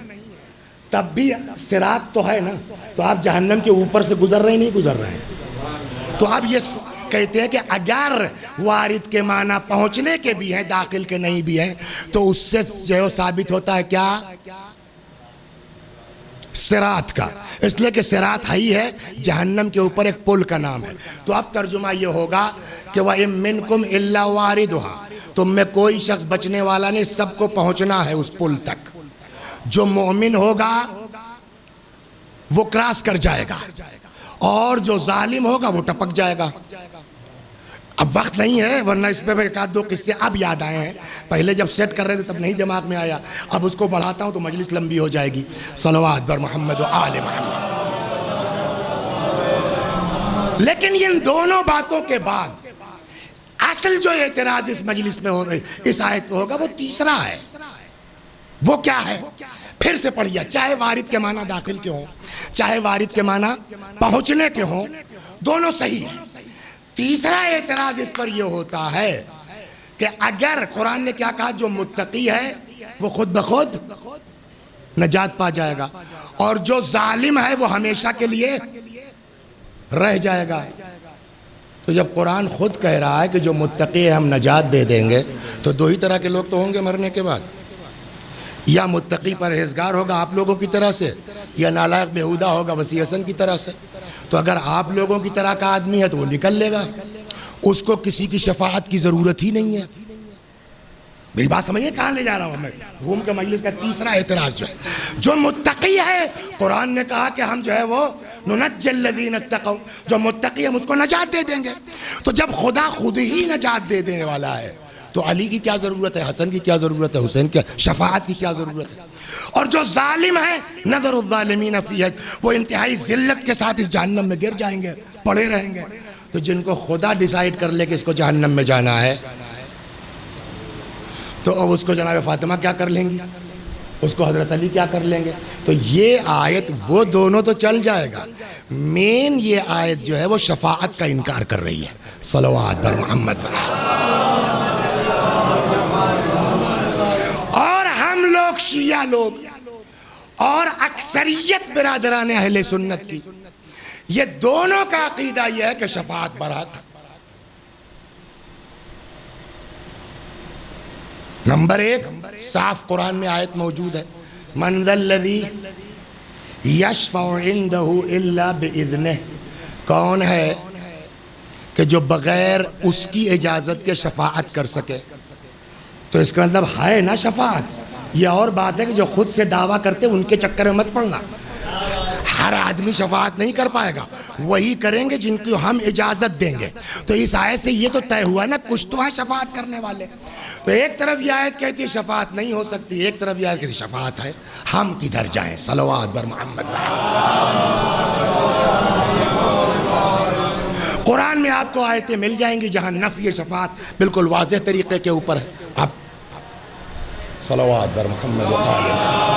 تب بھی صراط تو ہے نا. تو آپ جہنم کے اوپر سے گزر رہے ہیں نہیں گزر رہے ہیں. تو اب یہ کہتے ہیں کہ اگر وارد کے معنی پہنچنے کے بھی ہیں داخل کے نہیں بھی ہیں تو اس سے جو ثابت ہوتا ہے کیا؟ صراط کا. اس لیے کہ صراط ہی ہے جہنم کے اوپر ایک پل کا نام ہے. تو اب ترجمہ یہ ہوگا کہ وَإِن مِّنكُمْ إِلَّا وَارِدُهَا، تم میں کوئی شخص بچنے والا نہیں، سب کو پہنچنا ہے اس پل تک. جو مومن ہوگا وہ کراس کر جائے گا اور جو ظالم ہوگا وہ ٹپک جائے گا. اب وقت نہیں ہے ورنہ اس پہ ایک آدھ دو قصے اب یاد آئے ہیں. پہلے جب سیٹ کر رہے تھے تب نہیں دماغ میں آیا. اب اس کو بڑھاتا ہوں تو مجلس لمبی ہو جائے گی. صلوات بر محمد و آل محمد. لیکن ان دونوں باتوں کے بعد اصل جو اعتراض اس مجلس میں ہو رہی اس آیت پہ ہوگا وہ تیسرا ہے. وہ کیا ہے؟ پھر سے پڑھیے. چاہے وارد کے معنی داخل کے ہوں چاہے وارد کے معنی پہنچنے کے ہوں، دونوں صحیح ہیں. تیسرا اعتراض اس پر یہ ہوتا ہے کہ اگر قرآن نے کیا کہا؟ جو متقی ہے وہ خود بخود نجات پا جائے گا اور جو ظالم ہے وہ ہمیشہ کے لیے رہ جائے گا. تو جب قرآن خود کہہ رہا ہے کہ جو متقی ہے ہم نجات دے دیں گے تو دو ہی طرح کے لوگ تو ہوں گے مرنے کے بعد. یا متقی پرہیزگار ہوگا آپ لوگوں کی طرح سے، یا نالائق بیہودہ ہوگا وسیع حسن کی طرح سے. تو اگر آپ لوگوں کی طرح کا آدمی ہے تو وہ نکل لے گا، اس کو کسی کی شفاعت کی ضرورت ہی نہیں ہے. میری بات سمجھیے کہاں لے جا رہا ہوں میں؟ روم کے مجلس کا تیسرا اعتراض جو متقی ہے، قرآن نے کہا کہ ہم جو ہے وہ ننجی الذین اتقوا، جو متقی ہم اس کو نجات دے دیں گے. تو جب خدا خود ہی نجات دے دینے والا ہے تو علی کی کیا ضرورت ہے، حسن کی کیا ضرورت ہے، حسین کی شفاعت کی کیا ضرورت ہے؟ اور جو ظالم ہے نظر الظالمین فیہ، وہ انتہائی ذلت کے ساتھ اس جہنم میں گر جائیں گے، پڑے رہیں گے. تو جن کو خدا ڈیسائیڈ کر لے کہ اس کو جہنم میں جانا ہے تو اب اس کو جناب فاطمہ کیا کر لیں گی، اس کو حضرت علی کیا کر لیں گے. تو یہ آیت وہ دونوں تو چل جائے گا، مین یہ آیت جو ہے وہ شفاعت کا انکار کر رہی ہے. صلوات بر محمد. اور ہم لوگ شیعہ لوگ اور اکثریت برادران اہل سنت کی یہ دونوں کا عقیدہ یہ ہے کہ شفاعت برات. نمبر ایک، صاف قرآن میں آیت موجود ہے، من ذا الذی یشفع عندہ الا باذنہ. کون ہے کہ جو بغیر اس کی اجازت کے شفاعت کر سکے؟ تو اس کا مطلب ہے نا شفاعت. یہ اور بات ہے کہ جو خود سے دعویٰ کرتے ان کے چکر میں مت پڑنا. ہر آدمی شفاعت نہیں کر پائے گا، وہی کریں گے جن کی ہم اجازت دیں گے۔ تو اس آیت سے یہ تو طے ہوا نا کچھ تو ہے شفاعت کرنے والے۔ تو ایک طرف یہ آیت کہتی ہے شفاعت نہیں ہو سکتی، ایک طرف یہ آیت کہتی ہے شفاعت ہے، ہم کدھر جائیں؟ صلوات بر محمد۔ قرآن میں آپ کو آیتیں مل جائیں گی جہاں نفی شفاعت بالکل واضح طریقے کے اوپر ہے۔ آپ صلوات بر محمد وآل محمد۔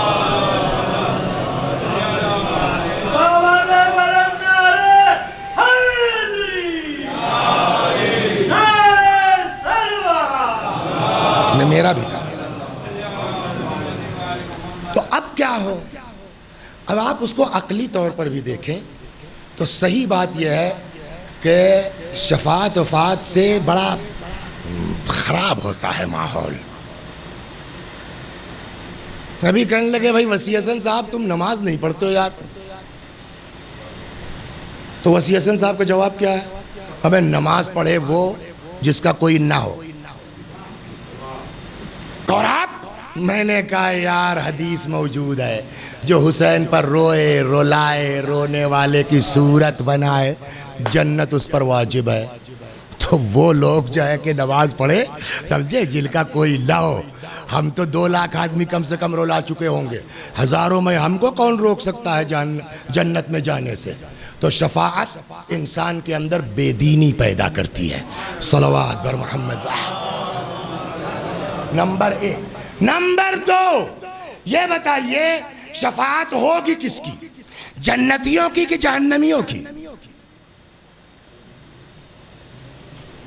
میرا بھی تھا۔ تو اب کیا ہو؟ اب آپ اس کو عقلی طور پر بھی دیکھیں تو صحیح بات یہ ہے کہ شفاعت وفات سے بڑا خراب ہوتا ہے ماحول۔ ابھی کہنے لگے بھائی وسیع حسن صاحب تم نماز نہیں پڑھتے ہو یار، تو وسیع حسن صاحب کا جواب کیا ہے؟ ابے نماز پڑھے وہ جس کا کوئی نہ ہو۔ اور آپ، میں نے کہا یار حدیث موجود ہے جو حسین پر روئے رولائے رونے والے کی صورت بنائے جنت اس پر واجب ہے۔ تو وہ لوگ جو ہے کہ نماز پڑھے سمجھے جن کا کوئی نہ ہو۔ ہم تو 2 لاکھ آدمی کم سے کم رولا چکے ہوں گے، ہزاروں میں ہم کو کون روک سکتا ہے جنت میں جانے سے؟ تو شفاعت انسان کے اندر بے دینی پیدا کرتی ہے۔ صلوات بر محمد۔ نمبر 1۔ نمبر 2، یہ بتائیے شفاعت ہوگی کس کی؟ جنتیوں کی کہ جہنمیوں کی؟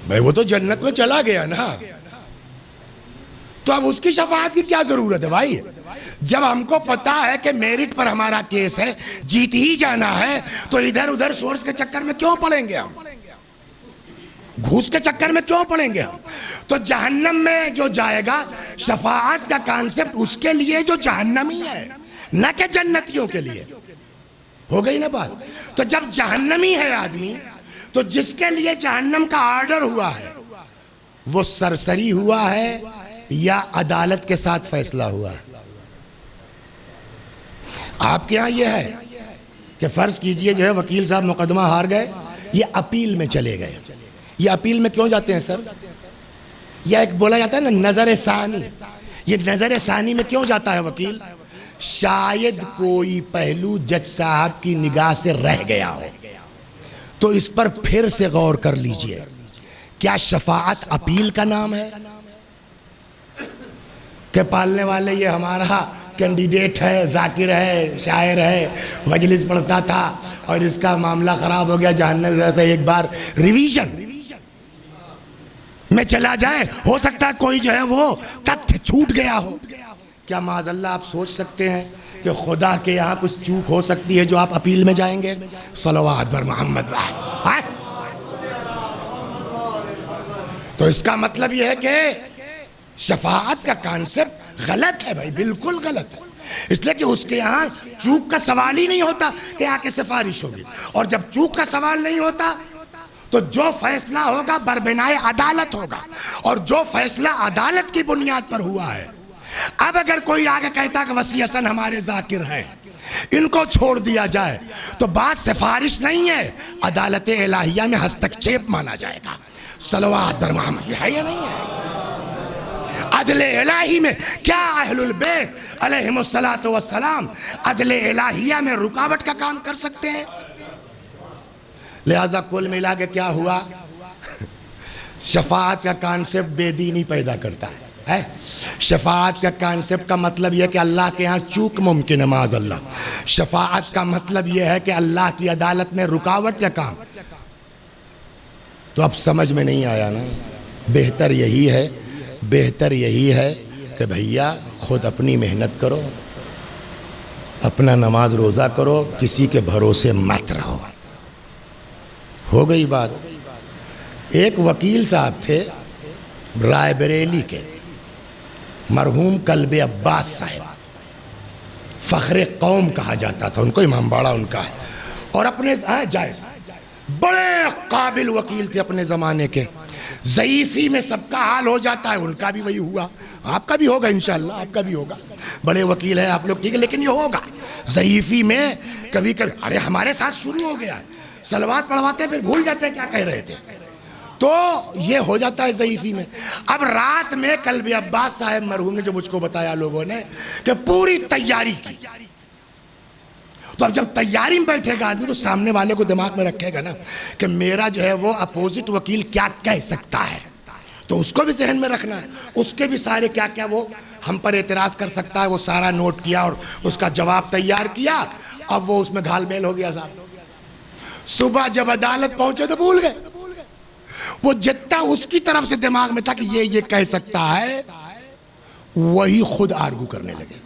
بھائی وہ تو جنت میں چلا گیا نا، تو اب اس کی شفاعت کی کیا ضرورت ہے بھائی؟ جب ہم کو پتا ہے کہ میرٹ پر ہمارا کیس ہے، جیت ہی جانا ہے، تو ادھر ادھر سورس کے چکر میں کیوں پڑیں گے ہم؟ گھوس کے چکر میں کیوں پڑیں گے ہم؟ تو جہنم میں جو جائے گا، شفاعت کا کانسیپٹ اس کے لیے جو جہنمی ہے، نہ کہ جنتیوں کے لیے۔ ہو گئی نا بات؟ تو جب جہنمی ہے آدمی، تو جس کے لیے جہنم کا آرڈر ہوا ہے وہ سرسری ہوا ہے یا عدالت کے ساتھ فیصلہ ہوا ہے؟ آپ کے ہاں یہ ہے کہ فرض کیجئے جو ہے وکیل صاحب مقدمہ ہار گئے، یہ اپیل میں چلے گئے۔ یہ اپیل میں کیوں جاتے ہیں سر؟ یا ایک بولا جاتا ہے نا نظر ثانی، یہ نظر ثانی میں کیوں جاتا ہے وکیل؟ شاید کوئی پہلو جج صاحب کی نگاہ سے رہ گیا ہو، تو اس پر پھر سے غور کر لیجئے۔ کیا شفاعت اپیل کا نام ہے؟ کہ پالنے والے یہ ہمارا کینڈیڈیٹ ہے، ذاکر ہے، شاعر ہے، مجلس پڑھتا تھا اور اس کا معاملہ خراب ہو گیا، جہنم سے ایک بار ریویژن میں چلا جائے، ہو سکتا ہے کوئی جو ہے وہ تتھ چھوٹ گیا ہو۔ کیا معاذ اللہ آپ سوچ سکتے ہیں کہ خدا کے یہاں کچھ چوک ہو سکتی ہے جو آپ اپیل میں جائیں گے؟ صلوات بر محمد۔ تو اس کا مطلب یہ ہے کہ شفاعت کا کانسیپٹ غلط ہے بھائی، بالکل غلط ہے۔ اس لیے کہ اس کے یہاں چوک کا سوال ہی نہیں ہوتا کہ آ کے سفارش ہوگی، اور جب چوک کا سوال نہیں ہوتا تو جو فیصلہ ہوگا بربنائے عدالت ہوگا، اور جو فیصلہ عدالت کی بنیاد پر ہوا ہے۔ اب اگر کوئی آگے کہتا کہ وسیع حسن ہمارے ذاکر ہیں، ان کو چھوڑ دیا جائے، تو بات سفارش نہیں ہے، عدالت الہیہ میں ہستکچھیپ مانا جائے گا۔ صلوات بر محمد۔ یہ ہے یا نہیں ہے؟ عدل الہی میں کیا اہل البیت علیہم الصلاۃ والسلام عدل الہیہ میں رکاوٹ کا کام کر سکتے ہیں؟ لہذا کل ملا کے کیا ہوا؟ شفاعت کا کانسیپٹ بے دینی پیدا کرتا ہے۔ شفاعت کا کانسیپٹ کا مطلب یہ کہ اللہ کے ہاں چوک ممکن ہے، معاذ اللہ۔ شفاعت کا مطلب یہ ہے کہ اللہ کی عدالت میں رکاوٹ کا کام۔ تو اب سمجھ میں نہیں آیا نا؟ بہتر یہی ہے کہ بھیا خود اپنی محنت کرو، اپنا نماز روزہ کرو، کسی کے بھروسے مت رہو۔ ہو گئی بات۔ ایک وکیل صاحب تھے رائے بریلی کے، مرحوم کلب عباس صاحب، فخر قوم کہا جاتا تھا ان کو، امام باڑہ ان کا ہے، اور اپنے جائز بڑے قابل وکیل تھے اپنے زمانے کے۔ ضعیفی میں سب کا حال ہو جاتا ہے، ان کا بھی وہی ہوا، آپ کا بھی ہوگا انشاءاللہ، آپ کا بھی ہوگا، بڑے وکیل ہیں آپ لوگ، ٹھیک ہے، لیکن یہ ہوگا ضعیفی میں کبھی کبھی، ارے ہمارے ساتھ شروع ہو گیا ہے، صلوات پڑھواتے ہیں پھر بھول جاتے ہیں کیا کہہ رہے تھے، تو یہ ہو جاتا ہے ضعیفی میں۔ اب رات میں قلبی عباس صاحب مرحوم نے جو مجھ کو بتایا لوگوں نے کہ پوری تیاری کی، تو اب جب تیاری میں بیٹھے گا آدمی تو سامنے والے کو دماغ میں رکھے گا نا کہ میرا جو ہے وہ اپوزٹ وکیل کیا کہہ سکتا ہے، تو اس کو بھی ذہن میں رکھنا ہے، اس کے بھی سارے کیا کیا وہ ہم پر اعتراض کر سکتا ہے، وہ سارا نوٹ کیا اور اس کا جواب تیار کیا۔ اب وہ اس میں گھال میل ہو گیا صاحب، صبح جب عدالت پہنچے تو بھول گئے، وہ جتنا اس کی طرف سے دماغ میں تھا کہ یہ کہہ سکتا ہے، وہی خود آرگو کرنے لگے۔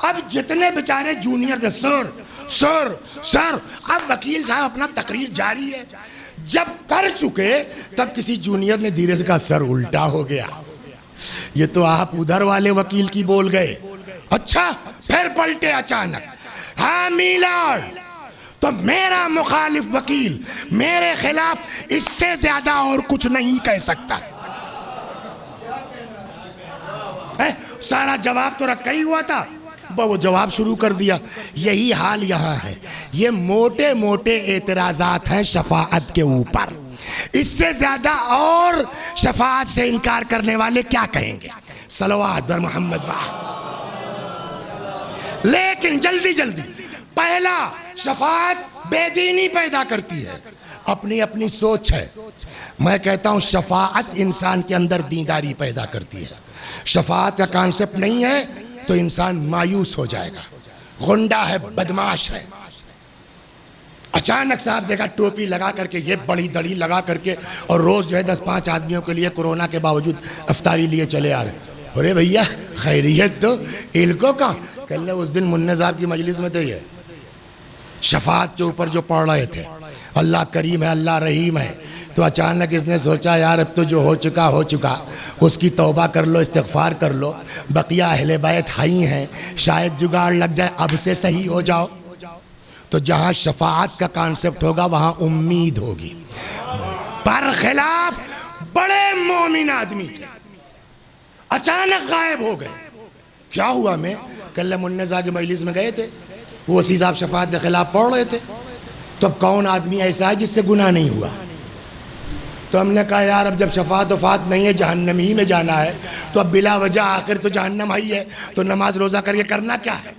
اب جتنے بیچارے جونیئر تھے، سر، اب وکیل صاحب اپنا تقریر جاری ہے، جب کر چکے تب کسی جونیئر نے دھیرے سے کہا سر الٹا ہو گیا، یہ تو آپ ادھر والے وکیل کی بول گئے۔ اچھا، پھر پلٹے اچانک، ہاں میلاد، تو میرا مخالف وکیل میرے خلاف اس سے زیادہ اور کچھ نہیں کہہ سکتا۔ سارا جواب تو رکھا ہی ہوا تھا، وہ جواب شروع کر دیا۔ یہی حال یہاں ہے، یہ موٹے موٹے اعتراضات ہیں شفاعت کے اوپر، اس سے زیادہ اور شفاعت سے انکار کرنے والے کیا کہیں گے؟ صلوات بر محمد وآلہ۔ لیکن جلدی پہلا، شفاعت بے دینی پیدا کرتی ہے، اپنی اپنی سوچ ہے۔ میں کہتا ہوں شفاعت انسان کے اندر دینداری پیدا کرتی ہے۔ شفاعت کا کانسیپٹ نہیں ہے تو انسان مایوس ہو جائے گا، غنڈہ ہے، بدماش ہے۔ اچانک صاحب دیکھا ٹوپی لگا کر کے، یہ بڑی دڑی لگا کر کے، اور روز جو ہے 10-5 آدمیوں کے لیے کورونا کے باوجود افطاری لیے چلے آ رہے ہیں۔ ارے بھیا خیریت تو علکو کا، کل اس دن منع صاحب کی مجلس میں تھے، یہ شفاعت کے اوپر جو پڑھ رہے تھے، اللہ کریم ہے، اللہ رحیم ہے، تو اچانک اس نے سوچا یار اب تو جو ہو چکا اس کی توبہ کر لو، استغفار کر لو، بقیہ اہل بیت ہی ہیں، شاید جگاڑ لگ جائے، اب سے صحیح ہو جاؤ۔ تو جہاں شفاعت کا کانسیپٹ ہوگا وہاں امید ہوگی۔ برخلاف بڑے مومن آدمی تھے، اچانک غائب ہو گئے۔ کیا ہوا؟ میں کل منع صاحب کی مجلس میں گئے تھے، وہ وسیع صاحب شفاعت کے خلاف پڑھ رہے تھے، تو اب کون آدمی ایسا ہے جس سے گناہ نہیں ہوا؟ تو ہم نے کہا یار اب جب شفاعت وفات نہیں ہے، جہنم ہی میں جانا ہے، تو اب بلا وجہ آخر تو جہنم ہی ہے، تو نماز روزہ کر کے کرنا کیا ہے؟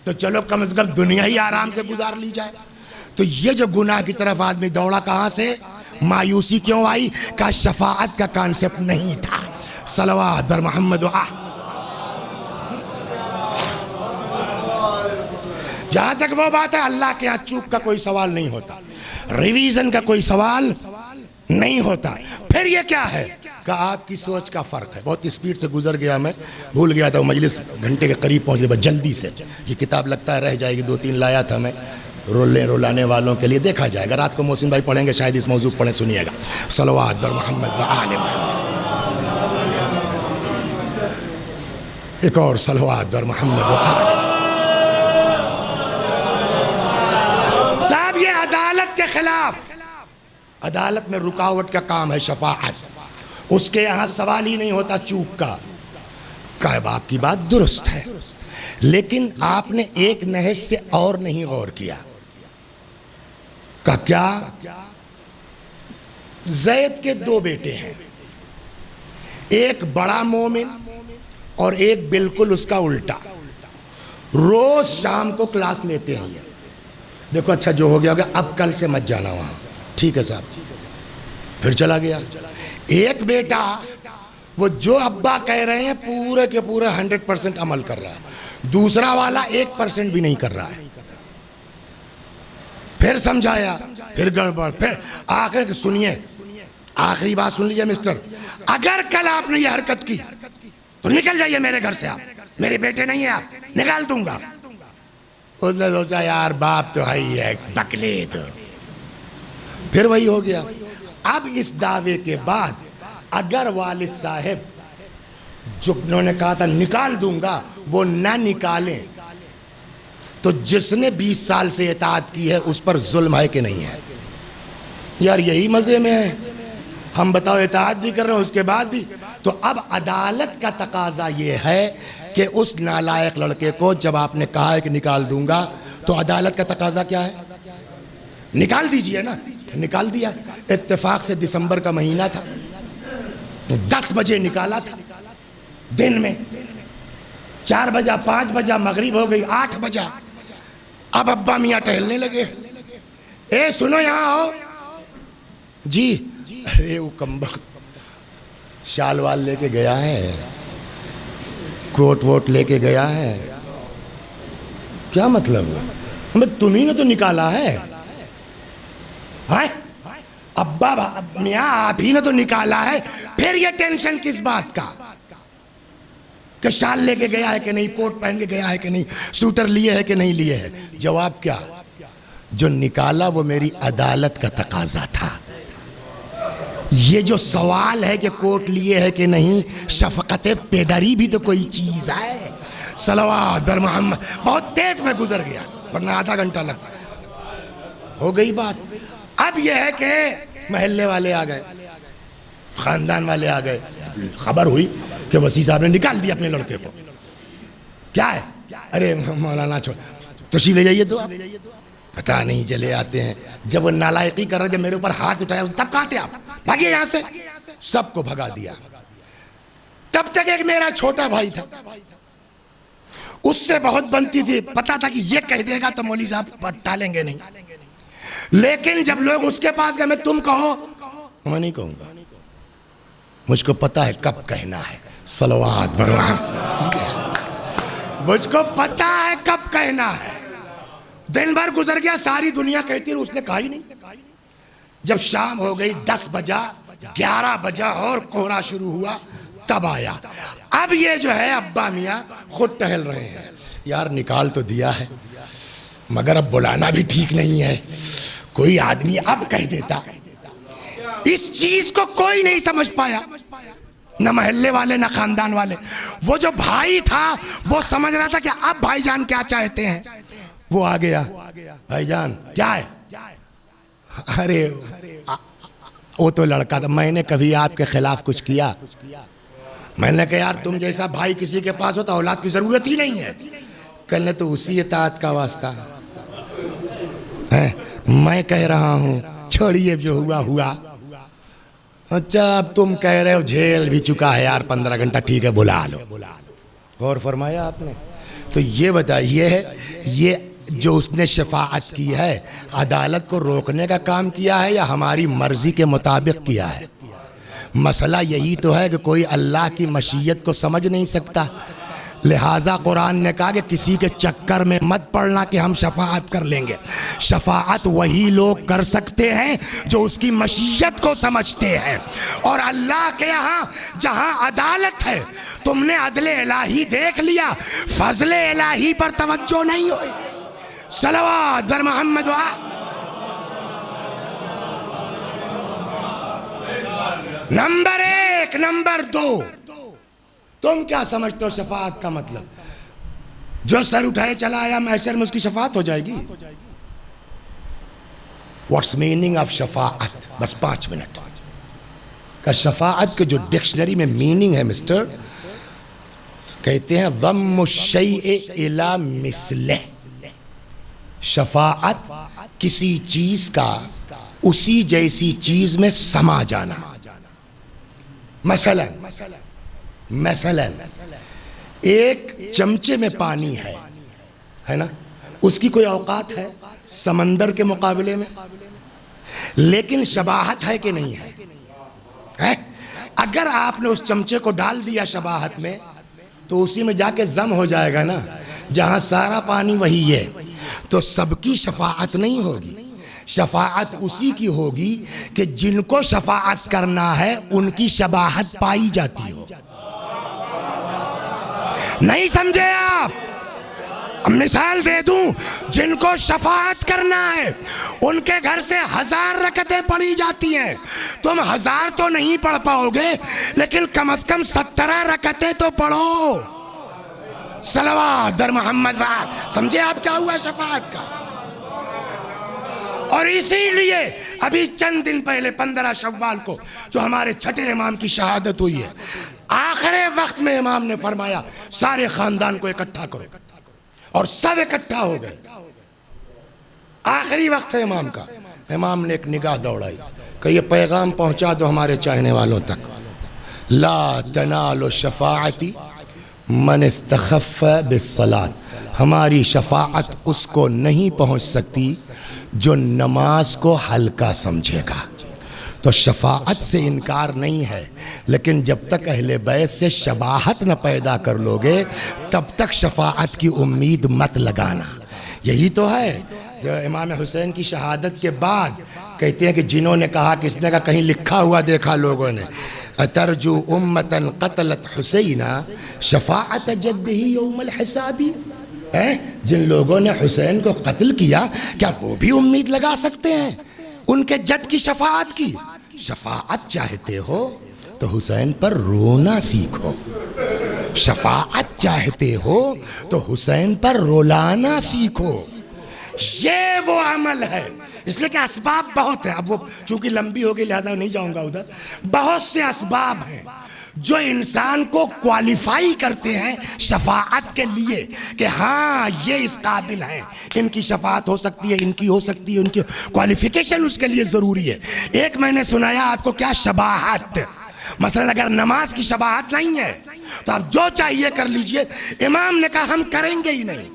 تو چلو کم از کم دنیا ہی آرام سے گزار لی جائے۔ تو یہ جو گناہ کی طرف آدمی دوڑا، کہاں سے مایوسی کیوں آئی؟ کہ شفاعت کا کانسیپٹ نہیں تھا۔ صلوات بر محمد وآلہ۔ جہاں تک وہ بات ہے، اللہ کے ہاں چوک کا کوئی سوال نہیں ہوتا، ریویژن کا کوئی سوال نہیں ہوتا۔ پھر یہ کیا ہے کہ آپ کی سوچ کا فرق ہے۔ بہت اسپیڈ سے گزر گیا، میں بھول گیا تھا، وہ مجلس گھنٹے کے قریب پہنچ گیا، جلدی سے۔ یہ کتاب لگتا ہے رہ جائے گی، 2-3 لایا تھا میں، رولانے والوں کے لیے دیکھا جائے گا۔ رات کو محسن بھائی پڑھیں گے، شاید اس موضوع پڑھیں، سنیے گا۔ صلوات بر محمد وآلہ محمد۔ ایک اور صلوات بر محمد وآلہ۔ صاحب یہ عدالت کے خلاف، عدالت میں رکاوٹ کا کام ہے شفاعت، اس کے یہاں سوال ہی نہیں ہوتا چوک کا۔ کہ آپ کی بات درست ہے، لیکن آپ نے ایک نہج سے اور نہیں غور کیا۔ کہ کیا؟ زید کے 2 بیٹے ہیں، ایک بڑا مومن اور ایک بالکل اس کا الٹا۔ روز شام کو کلاس لیتے ہیں، دیکھو اچھا جو ہو گیا ہوگا، اب کل سے مت جانا وہاں، ٹھیک ہے صاحب؟ پھر چلا گیا۔ ایک بیٹا وہ جو ابا کہہ رہے ہیں پورے کے پورے 100% عمل کر رہا ہے، دوسرا والا 1% بھی نہیں کر رہا ہے۔ پھر سمجھایا، پھر گڑبڑ، پھر آخر سنیے، آخری بات سن لیجئے مسٹر، اگر کل آپ نے یہ حرکت کی تو نکل جائیے میرے گھر سے، آپ میرے بیٹے نہیں ہیں، آپ نکال دوں گا۔ اس نے سوچا یار باپ تو ہے بکلے تو، پھر وہی ہو گیا۔ اب اس دعوے کے بعد اگر والد صاحب جو انہوں نے کہا تھا نکال دوں گا وہ نہ نکالیں، تو جس نے 20 سال سے اطاعت کی ہے اس پر ظلم ہے کہ نہیں ہے؟ یار یہی مزے میں ہے، ہم بتاؤ اطاعت بھی کر رہے ہیں اس کے بعد بھی. تو اب عدالت کا تقاضا یہ ہے کہ اس نالائق لڑکے کو جب آپ نے کہا ہے کہ نکال دوں گا تو عدالت کا تقاضا کیا ہے؟ نکال دیجئے نا. نکال دیا. اتفاق سے دسمبر کا مہینہ تھا, 10 بجے نکالا تھا دن میں, 4 بجا 5 بجا مغرب ہو گئی, 8 بجا. اب ابا میاں ٹہلنے لگے. اے سنو یہاں آؤ جی. ارے وہ کمبخت شال وال لے کے گیا ہے, کوٹ ووٹ لے کے گیا ہے, کیا مطلب ہے؟ تمہیں نے تو نکالا ہے. ابا میاں آپ ہی نے تو نکالا ہے, پھر یہ ٹینشن کس بات کا کہ شال لے کے گیا ہے کہ نہیں, کوٹ پہن کے گیا ہے کہ نہیں, سوٹر لیے ہے کہ نہیں لیے ہے؟ جواب کیا؟ جو نکالا وہ میری عدالت کا تقاضا تھا. یہ جو سوال ہے کہ کوٹ لیے ہے کہ نہیں, شفقت پیدری بھی تو کوئی چیز ہے. صلوات بر محمد. بہت تیز میں گزر گیا ورنہ آدھا گھنٹہ لگتا. ہو گئی بات. اب یہ ہے کہ محلے والے آ گئے, خاندان والے آ گئے, خبر ہوئی کہ وسیع صاحب نے نکال دیا اپنے لڑکے کو. کیا ہے؟ ارے مولانا تشریف لے جائیے. تو پتہ نہیں چلے آتے ہیں. جب وہ نالائقی کر رہے, جب میرے اوپر ہاتھ اٹھایا تب کہاں تھے آپ؟ بھاگیے یہاں سے. سب کو بھگا دیا. تب تک ایک میرا چھوٹا بھائی تھا, اس سے بہت بنتی تھی, پتا تھا کہ یہ کہہ دے گا تو مولوی صاحب ٹالیں گے نہیں. لیکن جب لوگ اس کے پاس گئے, میں تم کہو, میں نہیں کہوں گا, مجھ کو پتا ہے کب کہنا ہے. صلوات بر محمد. مجھ کو پتا ہے کب کہنا ہے. دن بھر گزر گیا, ساری دنیا کہتی رہی, اس نے کہا ہی نہیں. جب شام ہو گئی, 10 بجا 11 بجا اور کوہرا شروع ہوا, تب آیا. اب یہ جو ہے ابا میاں خود ٹہل رہے ہیں. یار نکال تو دیا ہے مگر اب بلانا بھی ٹھیک نہیں ہے. کوئی آدمی اب کہہ دیتا. اس چیز کو کوئی نہیں سمجھ پایا, نہ محلے والے نہ خاندان والے. وہ جو بھائی تھا وہ سمجھ رہا تھا کہ اب بھائی جان کیا چاہتے ہیں. وہ آ گیا, بھائی جان کیا ہے؟ ارے وہ تو لڑکا تھا, میں نے کبھی آپ کے خلاف کچھ کیا؟ میں نے کہا یار تم جیسا بھائی کسی کے پاس ہوتا اولاد کی ضرورت ہی نہیں ہے. کہنے تو اسی اطاعت کا واسطہ ہے, میں کہہ رہا ہوں چھوڑیے جو ہوا ہوا. اچھا اب تم کہہ رہے ہو جھیل بھی چکا ہے یار 15 گھنٹہ, ٹھیک ہے بلا لو. غور فرمایا آپ نے؟ تو یہ بتائیے, یہ جو اس نے شفاعت کی ہے عدالت کو روکنے کا کام کیا ہے یا ہماری مرضی کے مطابق کیا ہے؟ مسئلہ یہی تو ہے کہ کوئی اللہ کی مشیت کو سمجھ نہیں سکتا. لہٰذا قرآن نے کہا کہ کسی کے چکر میں مت پڑنا کہ ہم شفاعت کر لیں گے. شفاعت وہی لوگ کر سکتے ہیں جو اس کی مشیت کو سمجھتے ہیں. اور اللہ کے یہاں جہاں عدالت ہے, تم نے عدل الہی دیکھ لیا, فضل الہی پر توجہ نہیں ہوئی. صلوات بر محمد. نمبر 1. نمبر 2, تم کیا سمجھتے ہو شفاعت کا مطلب؟ جو سر اٹھائے چلا آیا محشر میں اس کی شفاعت ہو جائے گی؟ واٹس میننگ آف شفاعت؟ بس 5 منٹ کا. شفاعت کے جو ڈکشنری میں میننگ ہے مسٹر, کہتے ہیں ضم الشیء الی مثلہ. شفاعت کسی چیز کا اسی جیسی چیز میں سما جانا. مثلا ایک چمچے میں پانی ہے نا, اس کی کوئی اوقات ہے سمندر کے مقابلے میں, لیکن شباہت ہے کہ نہیں ہے؟ اگر آپ نے اس چمچے کو ڈال دیا شباہت میں تو اسی میں جا کے ضم ہو جائے گا نا, جہاں سارا پانی وہی ہے. تو سب کی شفاعت نہیں ہوگی, شفاعت اسی کی ہوگی کہ جن کو شفاعت کرنا ہے ان کی شباہت پائی جاتی ہو. نہیں سمجھے آپ؟ مثال دے دوں, جن کو شفاعت کرنا ہے ان کے گھر سے 1000 رکعتیں پڑھی جاتی ہیں. تم 1000 تو نہیں پڑھ پاؤ گے, لیکن کم از کم 17 رکعتیں تو پڑھو. صلوات در محمد. سمجھے آپ کیا ہوا شفاعت کا؟ اور اسی لیے ابھی چند دن پہلے 15 شوال کو جو ہمارے چھٹے امام کی شہادت ہوئی ہے، آخر وقت میں امام نے فرمایا سارے خاندان کو اکٹھا کرو، اور سب اکٹھا ہو گئے۔ آخری وقت ہے امام کا، امام نے ایک نگاہ دوڑائی کہ یہ پیغام پہنچا دو ہمارے چاہنے والوں تک، لا تنال شفاعتی من استخف بالصلاۃ، ہماری شفاعت اس کو نہیں پہنچ سکتی جو نماز کو ہلکا سمجھے گا۔ تو شفاعت سے انکار نہیں ہے، لیکن جب تک اہل بیت سے شباہت نہ پیدا کر لوگے تب تک شفاعت کی امید مت لگانا۔ یہی تو ہے جو امام حسین کی شہادت کے بعد کہتے ہیں کہ جنہوں نے کہا، کس نے کہا، کہیں لکھا ہوا دیکھا لوگوں نے، اترجو امتا قتلت حسینا شفاعت جدہ یوم الحساب، جن لوگوں نے حسین کو قتل کیا کیا وہ بھی امید لگا سکتے ہیں ان کے جد کی شفاعت کی؟ شفاعت چاہتے ہو تو حسین پر رونا سیکھو، شفاعت چاہتے ہو تو حسین پر رولانا سیکھو۔ یہ وہ عمل ہے، اس لیے کہ اسباب بہت ہیں، اب وہ چونکہ لمبی ہوگی لہذا نہیں جاؤں گا ادھر۔ بہت سے اسباب ہیں جو انسان کو کوالیفائی کرتے ہیں شفاعت کے لیے کہ ہاں یہ اس قابل ہیں، ان کی شفاعت ہو سکتی ہے، ان کی ہو سکتی ہے، ان کی کوالیفیکیشن اس کے لیے ضروری ہے۔ ایک میں نے سنایا آپ کو کیا، شباہت۔ مثلا اگر نماز کی شباہت نہیں ہے تو آپ جو چاہیے کر لیجئے، امام نے کہا ہم کریں گے ہی نہیں،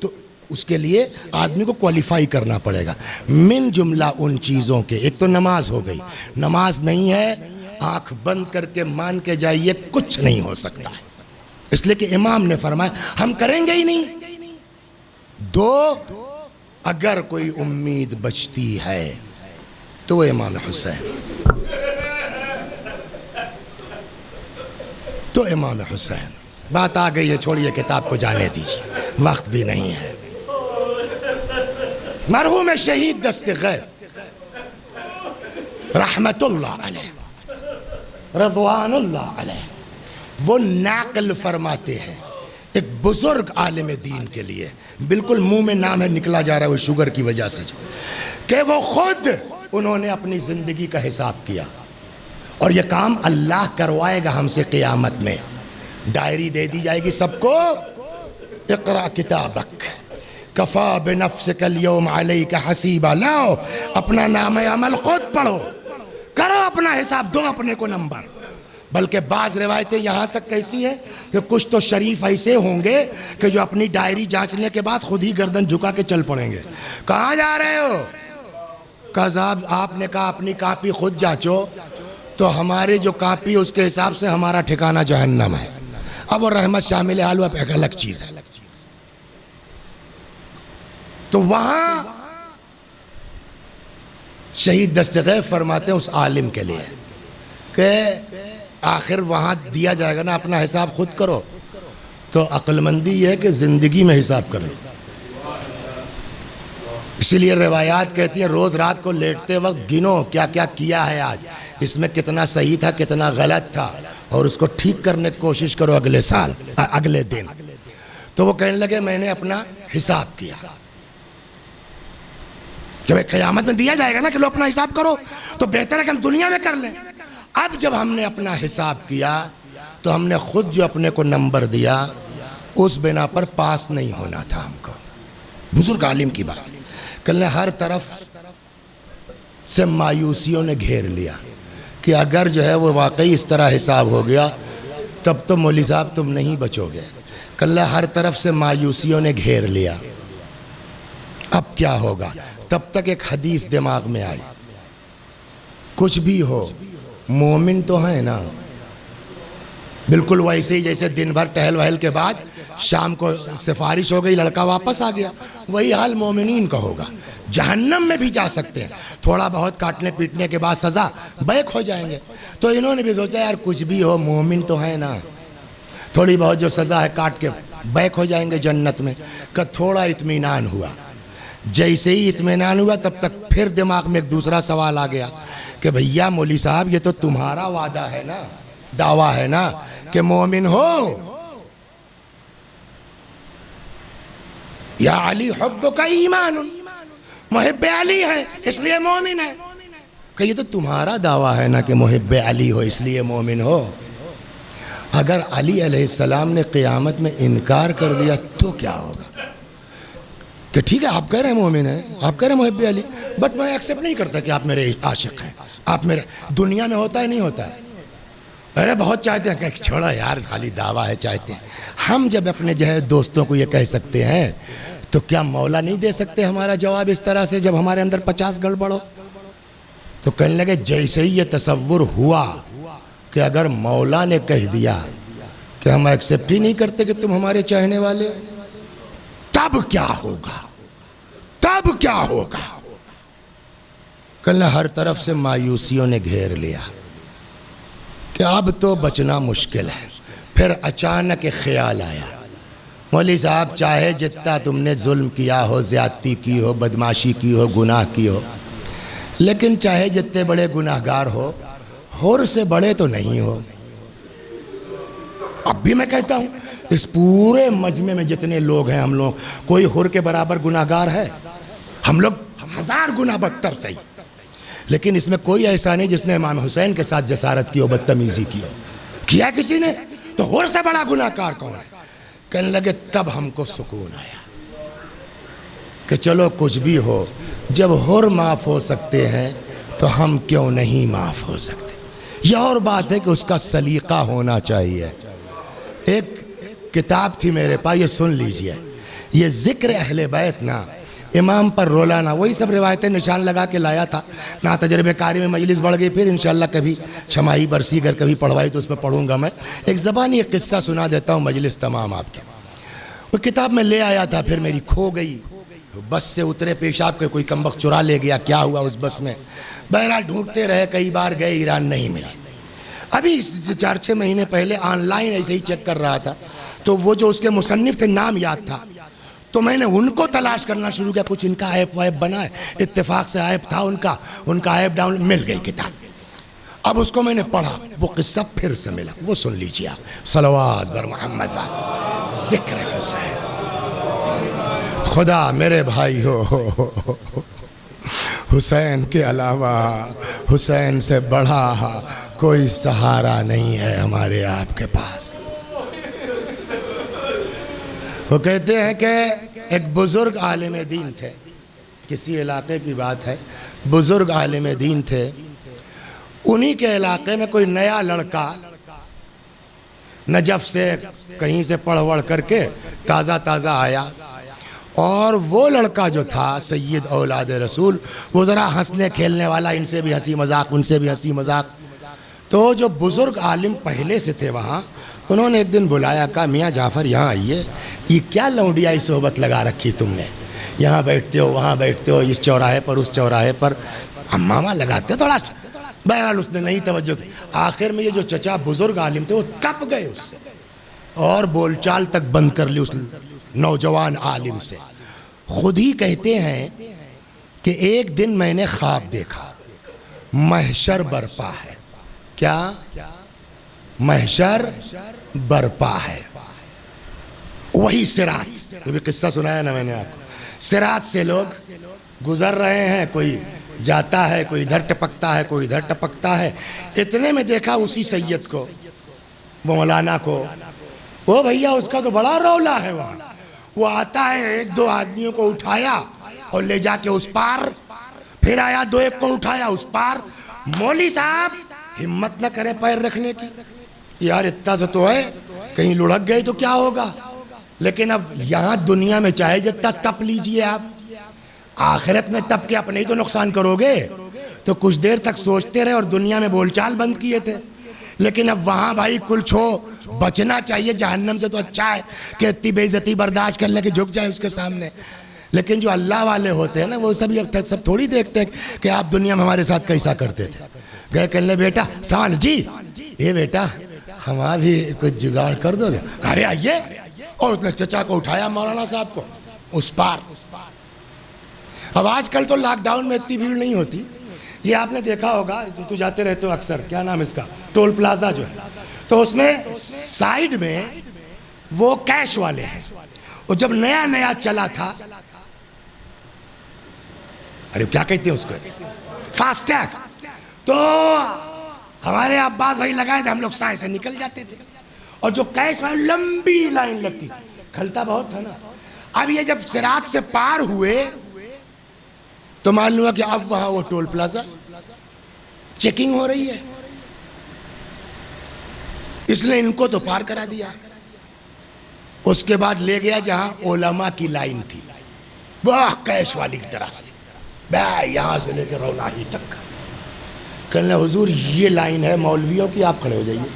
تو اس کے لیے آدمی کو کوالیفائی کرنا پڑے گا۔ من جملہ ان چیزوں کے ایک تو نماز ہو گئی، نماز نہیں ہے آنکھ بند کر کے مان کے جائیے کچھ نہیں ہو سکتا، اس لیے کہ امام نے فرمایا ہم کریں گے ہی نہیں۔ دو، اگر کوئی امید بچتی ہے تو وہ امام حسین، تو امام حسین۔ بات آ گئی ہے، چھوڑیے کتاب کو جانے دیجیے، وقت بھی نہیں ہے۔ مرحوم شہید دستغیث رحمت اللہ علیہ، رضوان اللہ علیہ، وہ نقل فرماتے ہیں ایک بزرگ عالم دین کے لیے، بالکل منہ میں نام ہے نکلا جا رہا ہے وہ شوگر کی وجہ سے، کہ وہ خود انہوں نے اپنی زندگی کا حساب کیا، اور یہ کام اللہ کروائے گا ہم سے قیامت میں۔ ڈائری دے دی جائے گی سب کو، اقرأ کتابک کفا بنفسک اليوم علیک حسیبا، لاؤ اپنا نام عمل خود پڑھو، کرو اپنا حساب، دو اپنے کو نمبر۔ بلکہ بعض روایتیں یہاں تک کہتی ہیں کہ کچھ تو شریف ایسے ہوں گے کہ جو اپنی ڈائری جانچنے کے بعد خود ہی گردن جھکا کے چل پڑیں گے۔ کہاں جا رہے ہو؟ کہا صاحب آپ نے کہا اپنی کاپی خود جانچو، تو ہمارے جو کاپی اس کے حساب سے ہمارا ٹھکانہ جہنم ہے۔ اب وہ رحمت شامل حال اب ایک الگ چیز ہے۔ تو وہاں شہید دستغیث فرماتے ہیں اس عالم کے لیے کہ آخر وہاں دیا جائے گا نا اپنا حساب خود کرو، تو عقل مندی یہ ہے کہ زندگی میں حساب کرو۔ اسی لیے روایات کہتی ہیں روز رات کو لیٹتے وقت گنو کیا کیا کیا ہے آج، اس میں کتنا صحیح تھا کتنا غلط تھا، اور اس کو ٹھیک کرنے کی کوشش کرو اگلے سال اگلے دن۔ تو وہ کہنے لگے میں نے اپنا حساب کیا، جب قیامت میں دیا جائے گا نا کہ لو اپنا حساب کرو، تو بہتر ہے کہ ہم دنیا میں کر لیں۔ اب جب ہم نے اپنا حساب کیا تو ہم نے خود جو اپنے کو نمبر دیا اس بنا پر پاس نہیں ہونا تھا ہم کو۔ بزرگ عالم کی بات، کل ہر طرف سے مایوسیوں نے گھیر لیا کہ اگر جو ہے وہ واقعی اس طرح حساب ہو گیا تب تو مولوی صاحب تم نہیں بچو گے۔ کل ہر طرف سے مایوسیوں نے گھیر لیا، اب کیا ہوگا؟ تب تک ایک حدیث دماغ میں آئی، کچھ بھی ہو مومن تو ہے نا، بالکل ویسے ہی جیسے دن بھر ٹہل وہل کے بعد شام کو سفارش ہو گئی لڑکا واپس آ گیا، وہی حال مومنین کا ہوگا۔ جہنم میں بھی جا سکتے ہیں، تھوڑا بہت کاٹنے پیٹنے کے بعد سزا بیک ہو جائیں گے۔ تو انہوں نے بھی سوچا یار کچھ بھی ہو مومن تو ہے نا، تھوڑی بہت جو سزا ہے کاٹ کے بیک ہو جائیں گے جنت میں۔ کہ تھوڑا اطمینان ہوا، جیسے ہی اطمینان ہوا تب تک پھر دماغ میں ایک دوسرا سوال آ گیا کہ بھیا مولوی صاحب یہ تو تمہارا وعدہ ہے نا، دعویٰ ہے نا کہ مومن ہو، یا علی حبک ایمان، محب علی ہے اس لیے مومن ہے. کہ یہ تو تمہارا دعویٰ ہے نا کہ محب علی ہو اس لیے مومن ہو. اگر علی علیہ السلام نے قیامت میں انکار کر دیا تو کیا ہوگا؟ کہ ٹھیک ہے آپ کہہ رہے ہیں مومن ہیں، آپ کہہ رہے ہیں محب علی، بٹ میں ایکسیپٹ نہیں کرتا کہ آپ میرے عاشق ہیں. آپ میرے دنیا میں ہوتا ہے نہیں ہوتا ہے؟ ارے بہت چاہتے ہیں کہ چھوڑا یار خالی دعویٰ ہے چاہتے ہیں. ہم جب اپنے جو ہے دوستوں کو یہ کہہ سکتے ہیں تو کیا مولا نہیں دے سکتے ہمارا جواب اس طرح سے جب ہمارے اندر 50 گڑبڑ ہو؟ تو کہنے لگے جیسے ہی یہ تصور ہوا کہ اگر مولا نے کہہ دیا کہ ہم ایکسیپٹ ہی نہیں کرتے کہ تم ہمارے چاہنے والے، تب کیا ہوگا؟ تب کیا ہوگا؟ کہنا ہر طرف سے مایوسیوں نے گھیر لیا کہ اب تو بچنا مشکل ہے. پھر اچانک ایک خیال آیا، مولوی صاحب چاہے جتنا تم نے ظلم کیا ہو، زیادتی کی ہو، بدماشی کی ہو، گناہ کی ہو، لیکن چاہے جتنے بڑے گناہگار ہو، حر سے بڑے تو نہیں ہو. اب بھی میں کہتا ہوں اس پورے مجمع میں جتنے لوگ ہیں ہم لوگ، کوئی حر کے برابر گناہگار ہے؟ ہم لوگ 1000 گنا بدتر صحیح، لیکن اس میں کوئی ایسا نہیں جس نے امام حسین کے ساتھ جسارت کی ہو، بدتمیزی کی ہو. کیا کسی نے؟ تو حر سے بڑا گناہگار کون ہے؟ کہنے لگے تب ہم کو سکون آیا کہ چلو کچھ بھی ہو، جب حر معاف ہو سکتے ہیں تو ہم کیوں نہیں معاف ہو سکتے؟ یہ اور بات ہے کہ اس کا سلیقہ ہونا چاہیے. ایک کتاب تھی میرے پاس، یہ سن لیجئے، یہ ذکر اہل بیت نا، امام پر رولانا، وہی سب روایتیں نشان لگا کے لایا تھا نا. تجربہ کاری میں مجلس بڑھ گئی، پھر انشاءاللہ کبھی چھمائی برسی اگر کبھی پڑھوائی تو اس میں پڑھوں گا. میں ایک زبانی ایک قصہ سنا دیتا ہوں مجلس تمام آپ کے. وہ کتاب میں لے آیا تھا، پھر میری کھو گئی. بس سے اترے پیشاب کے کوئی کمبخت چرا لے گیا، کیا ہوا اس بس میں. بہرحال ڈھونڈتے رہے، کئی بار گئے، ایران نہیں ملی. ابھی 4-6 مہینے پہلے آن لائن ایسے ہی چیک کر رہا تھا تو وہ جو اس کے مصنف تھے نام یاد تھا، تو میں نے ان کو تلاش کرنا شروع کیا. کچھ ان کا ایپ ویپ بنا ہے، اتفاق سے ایپ تھا ان کا ایپ ڈاؤن مل گئی کتاب. اب اس کو میں نے پڑھا، وہ قصہ پھر سے ملا، وہ سن لیجیے آپ. صلوات بر محمد، ذکر حسین. خدا میرے بھائی ہو، حسین کے علاوہ، حسین سے بڑھا کوئی سہارا نہیں ہے ہمارے آپ کے پاس. وہ کہتے ہیں کہ ایک بزرگ عالم دین تھے، کسی علاقے کی بات ہے، بزرگ عالم دین تھے. انہی کے علاقے میں کوئی نیا لڑکا نجف سے کہیں سے پڑھ وڑھ کر کے تازہ آیا، اور وہ لڑکا جو تھا سید اولاد رسول، وہ ذرا ہنسنے کھیلنے والا، ان سے بھی ہنسی مذاق ان سے بھی ہنسی مذاق. تو جو بزرگ عالم پہلے سے تھے وہاں، انہوں نے ایک دن بلایا، کہا میاں جعفر یہاں آئیے، یہ کیا لونڈیائی صحبت لگا رکھی تم نے، یہاں بیٹھتے ہو وہاں بیٹھتے ہو، اس چوراہے پر اس چوراہے پر، ہم ماما لگاتے تھوڑا. بہرحال اس نے نہیں توجہ کی. آخر میں یہ جو چچا بزرگ عالم تھے وہ تپ گئے اس سے، اور بول چال تک بند کر لی اس نوجوان عالم سے. خود ہی کہتے ہیں کہ ایک دن میں نے خواب دیکھا، محشر برپا ہے. کیا؟ محشر برپا ہے. وہی صراط، جو بھی قصہ سنایا نا میں نے آپ کو، صراط سے لوگ گزر رہے ہیں، کوئی جاتا ہے، کوئی ادھر ٹپکتا ہے، کوئی ادھر ٹپکتا ہے. اتنے میں دیکھا اسی سید کو، مولانا کو. وہ بھیا اس کا تو بڑا رولا ہے وہاں. وہ آتا ہے، 1-2 آدمیوں کو اٹھایا اور لے جا کے اس پار، پھر آیا 2-1 کو اٹھایا اس پار. مولوی صاحب ہمت نہ کرے پیر رکھنے کی، یار اتنا سے تو ہے، کہیں لڑک گئے تو کیا ہوگا. لیکن اب یہاں دنیا میں چاہے جتنا تپ لیجئے آپ، آخرت میں تپ کے اپنے ہی تو نقصان کرو گے. تو کچھ دیر تک سوچتے رہے اور دنیا میں بول چال بند کیے تھے. لیکن اب وہاں بھائی کل چھو بچنا چاہیے جہنم سے، تو اچھا ہے کہ اتنی بے عزتی برداشت کرنے کے جھک جائے اس کے سامنے. لیکن جو اللہ والے ہوتے ہیں نا، وہ سب تھوڑی دیکھتے ہیں کہ آپ دنیا میں ہمارے ساتھ کیسا کرتے تھے. گئے کہنے بیٹا سوال جی، یہ بیٹا ہمارا بھی کچھ جگاڑ کر دو گے. ارے آئیے. اور اس نے چچا کو اٹھایا مولانا صاحب کو اس پار. اب آج کل تو لاک ڈاؤن میں اتنی بھیڑ نہیں ہوتی. یہ آپ نے دیکھا ہوگا، تو جاتے رہتے ہو اکثر، کیا نام اس کا، ٹول پلازا جو ہے، تو اس میں سائیڈ میں وہ کیش والے ہیں. اور جب نیا چلا تھا ارے کیا کہتے ہیں اس کو؟ فاسٹیگ. تو ہمارے عباس بھائی لگائے تھے، ہم لوگ سائے سے نکل جاتے تھے، اور جو کیش میں لمبی لائن لگتی تھی، کھلتا بہت تھا نا. اب یہ جب صراط سے پار ہوئے تو معلوم ہوا کہ اب وہاں وہ ٹول پلازا چیکنگ ہو رہی ہے، اس نے ان کو تو پار کرا دیا. اس کے بعد لے گیا جہاں علماء کی لائن تھی، واہ کیش والی کی طرح سے، یہاں سے لے کے روناہی تک. کہنے حضور یہ لائن ہے مولویوں کی، آپ کھڑے ہو جائیے.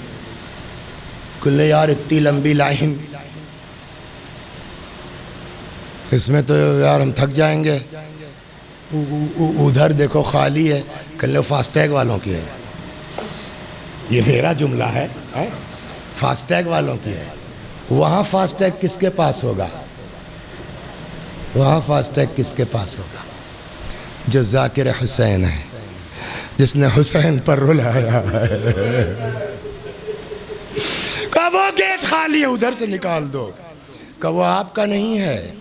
کہنے یار اتنی لمبی لائن، اس میں تو یار ہم تھک جائیں گے. ادھر دیکھو خالی ہے. کہنے فاسٹیگ والوں کی ہے. یہ میرا جملہ ہے، فاسٹیگ والوں کی ہے. وہاں فاسٹیگ کس کے پاس ہوگا؟ وہاں فاسٹیگ کس کے پاس ہوگا؟ جو ذاکر حسین ہے، جس نے حسین پر رلایا ہے. کہ وہ گیٹ خالی ہے، ادھر سے نکال دو. کہ وہ آپ کا نہیں ہے،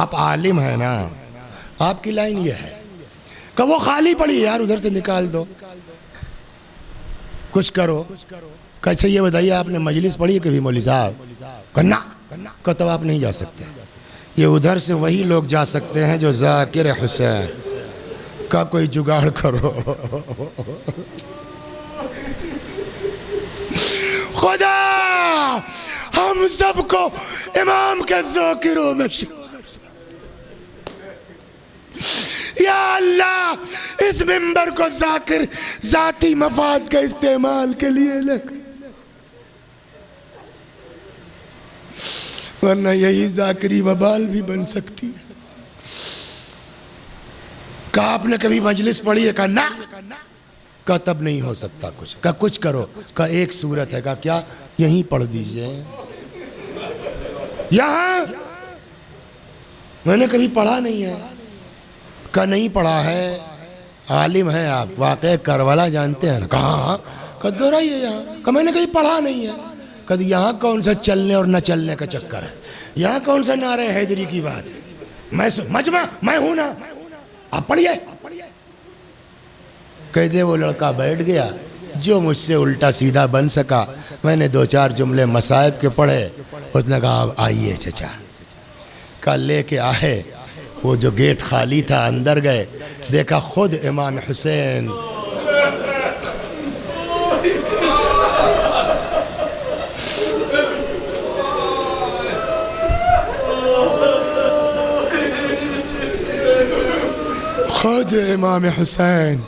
آپ عالم ہیں نا، آپ کی لائن یہ ہے. کہ وہ خالی پڑی ہے یار، ادھر سے نکال دو، کچھ کرو. کیسے یہ بتائیے آپ نے مجلس پڑھی ہے کبھی مولوی صاحب؟ کرنا کہ تب آپ نہیں جا سکتے. یہ ادھر سے وہی لوگ جا سکتے ہیں جو ذاکر حسین کا کوئی جگاڑ کرو. خدا ہم سب کو امام کے ذاکروں میں یا اللہ اس منبر کو ذاکر ذاتی مفاد کے استعمال کے لیے لگ، ورنہ یہی ذاکری وبال بھی بن سکتی ہے. کہ آپ نے کبھی مجلس پڑھی ہے؟ کہا نا. کہ تب نہیں ہو سکتا کچھ. کہ کچھ کرو. کہ ایک صورت ہے. کہ کیا؟ یہیں پڑھ دیجئے. یہاں میں نے کبھی پڑھا نہیں ہے. کہ نہیں پڑھا ہے، عالم ہیں آپ، واقع کربلا جانتے ہیں نا؟ کہاں؟ کہ دورائیے یہاں. کہ میں نے کبھی پڑھا نہیں ہے. کہ یہاں کون سا چلنے اور نہ چلنے کا چکر ہے؟ یہاں کون سا نعرہ حیدری کی بات ہے؟ میں مجمع میں ہوں نا، آپ پڑھیے. کہہ دے وہ لڑکا بیٹھ گیا جو مجھ سے الٹا سیدھا بن سکا. میں نے دو چار جملے مصائب کے پڑھے. اس نے کہا آئیے چچا. کل لے کے آئے، وہ جو گیٹ خالی تھا اندر گئے، دیکھا خود امام حسین خود امام حسین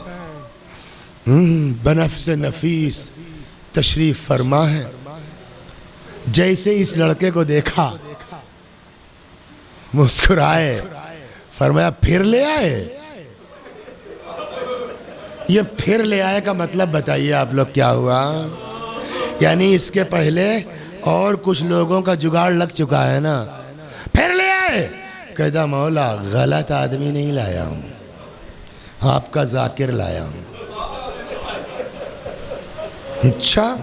بنفس نفیس تشریف فرما ہے. جیسے اس لڑکے کو دیکھا مسکرائے، فرمایا پھر لے آئے. یہ پھر لے آئے کا مطلب بتائیے آپ لوگ کیا ہوا؟ یعنی اس کے پہلے اور کچھ لوگوں کا جگاڑ لگ چکا ہے نا. پھر لے آئے. کہتا مولا غلط آدمی نہیں لایا ہوں، آپ کا ذاکر لایا ہوں. اچھا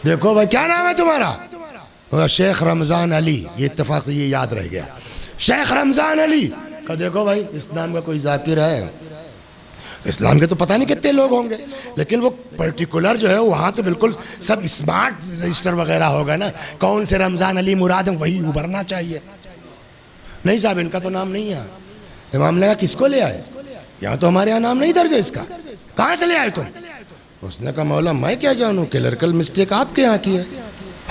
دیکھو بھائی کیا نام ہے تمہارا؟ شیخ رمضان علی. یہ اتفاق سے یہ یاد رہ گیا، شیخ رمضان علی. کہ دیکھو بھائی اسلام کا کوئی ذاکر ہے؟ اسلام کے تو پتہ نہیں کتنے لوگ ہوں گے، لیکن وہ پرٹیکولر جو ہے وہاں تو بالکل سب اسمارٹ رجسٹر وغیرہ ہوگا نا. کون سے رمضان علی مراد ہے وہی ابھرنا چاہیے. نہیں صاحب ان کا تو نام نہیں ہے. امام نے کہا کس کو لے آئے؟ یہاں تو ہمارے یہاں نام نہیں درج ہے اس کا. کہاں سے لے آئے تم؟ اس نے کہا مولا میں کیا جانوں، کلرکل مسٹیک آپ کے یہاں کی ہے،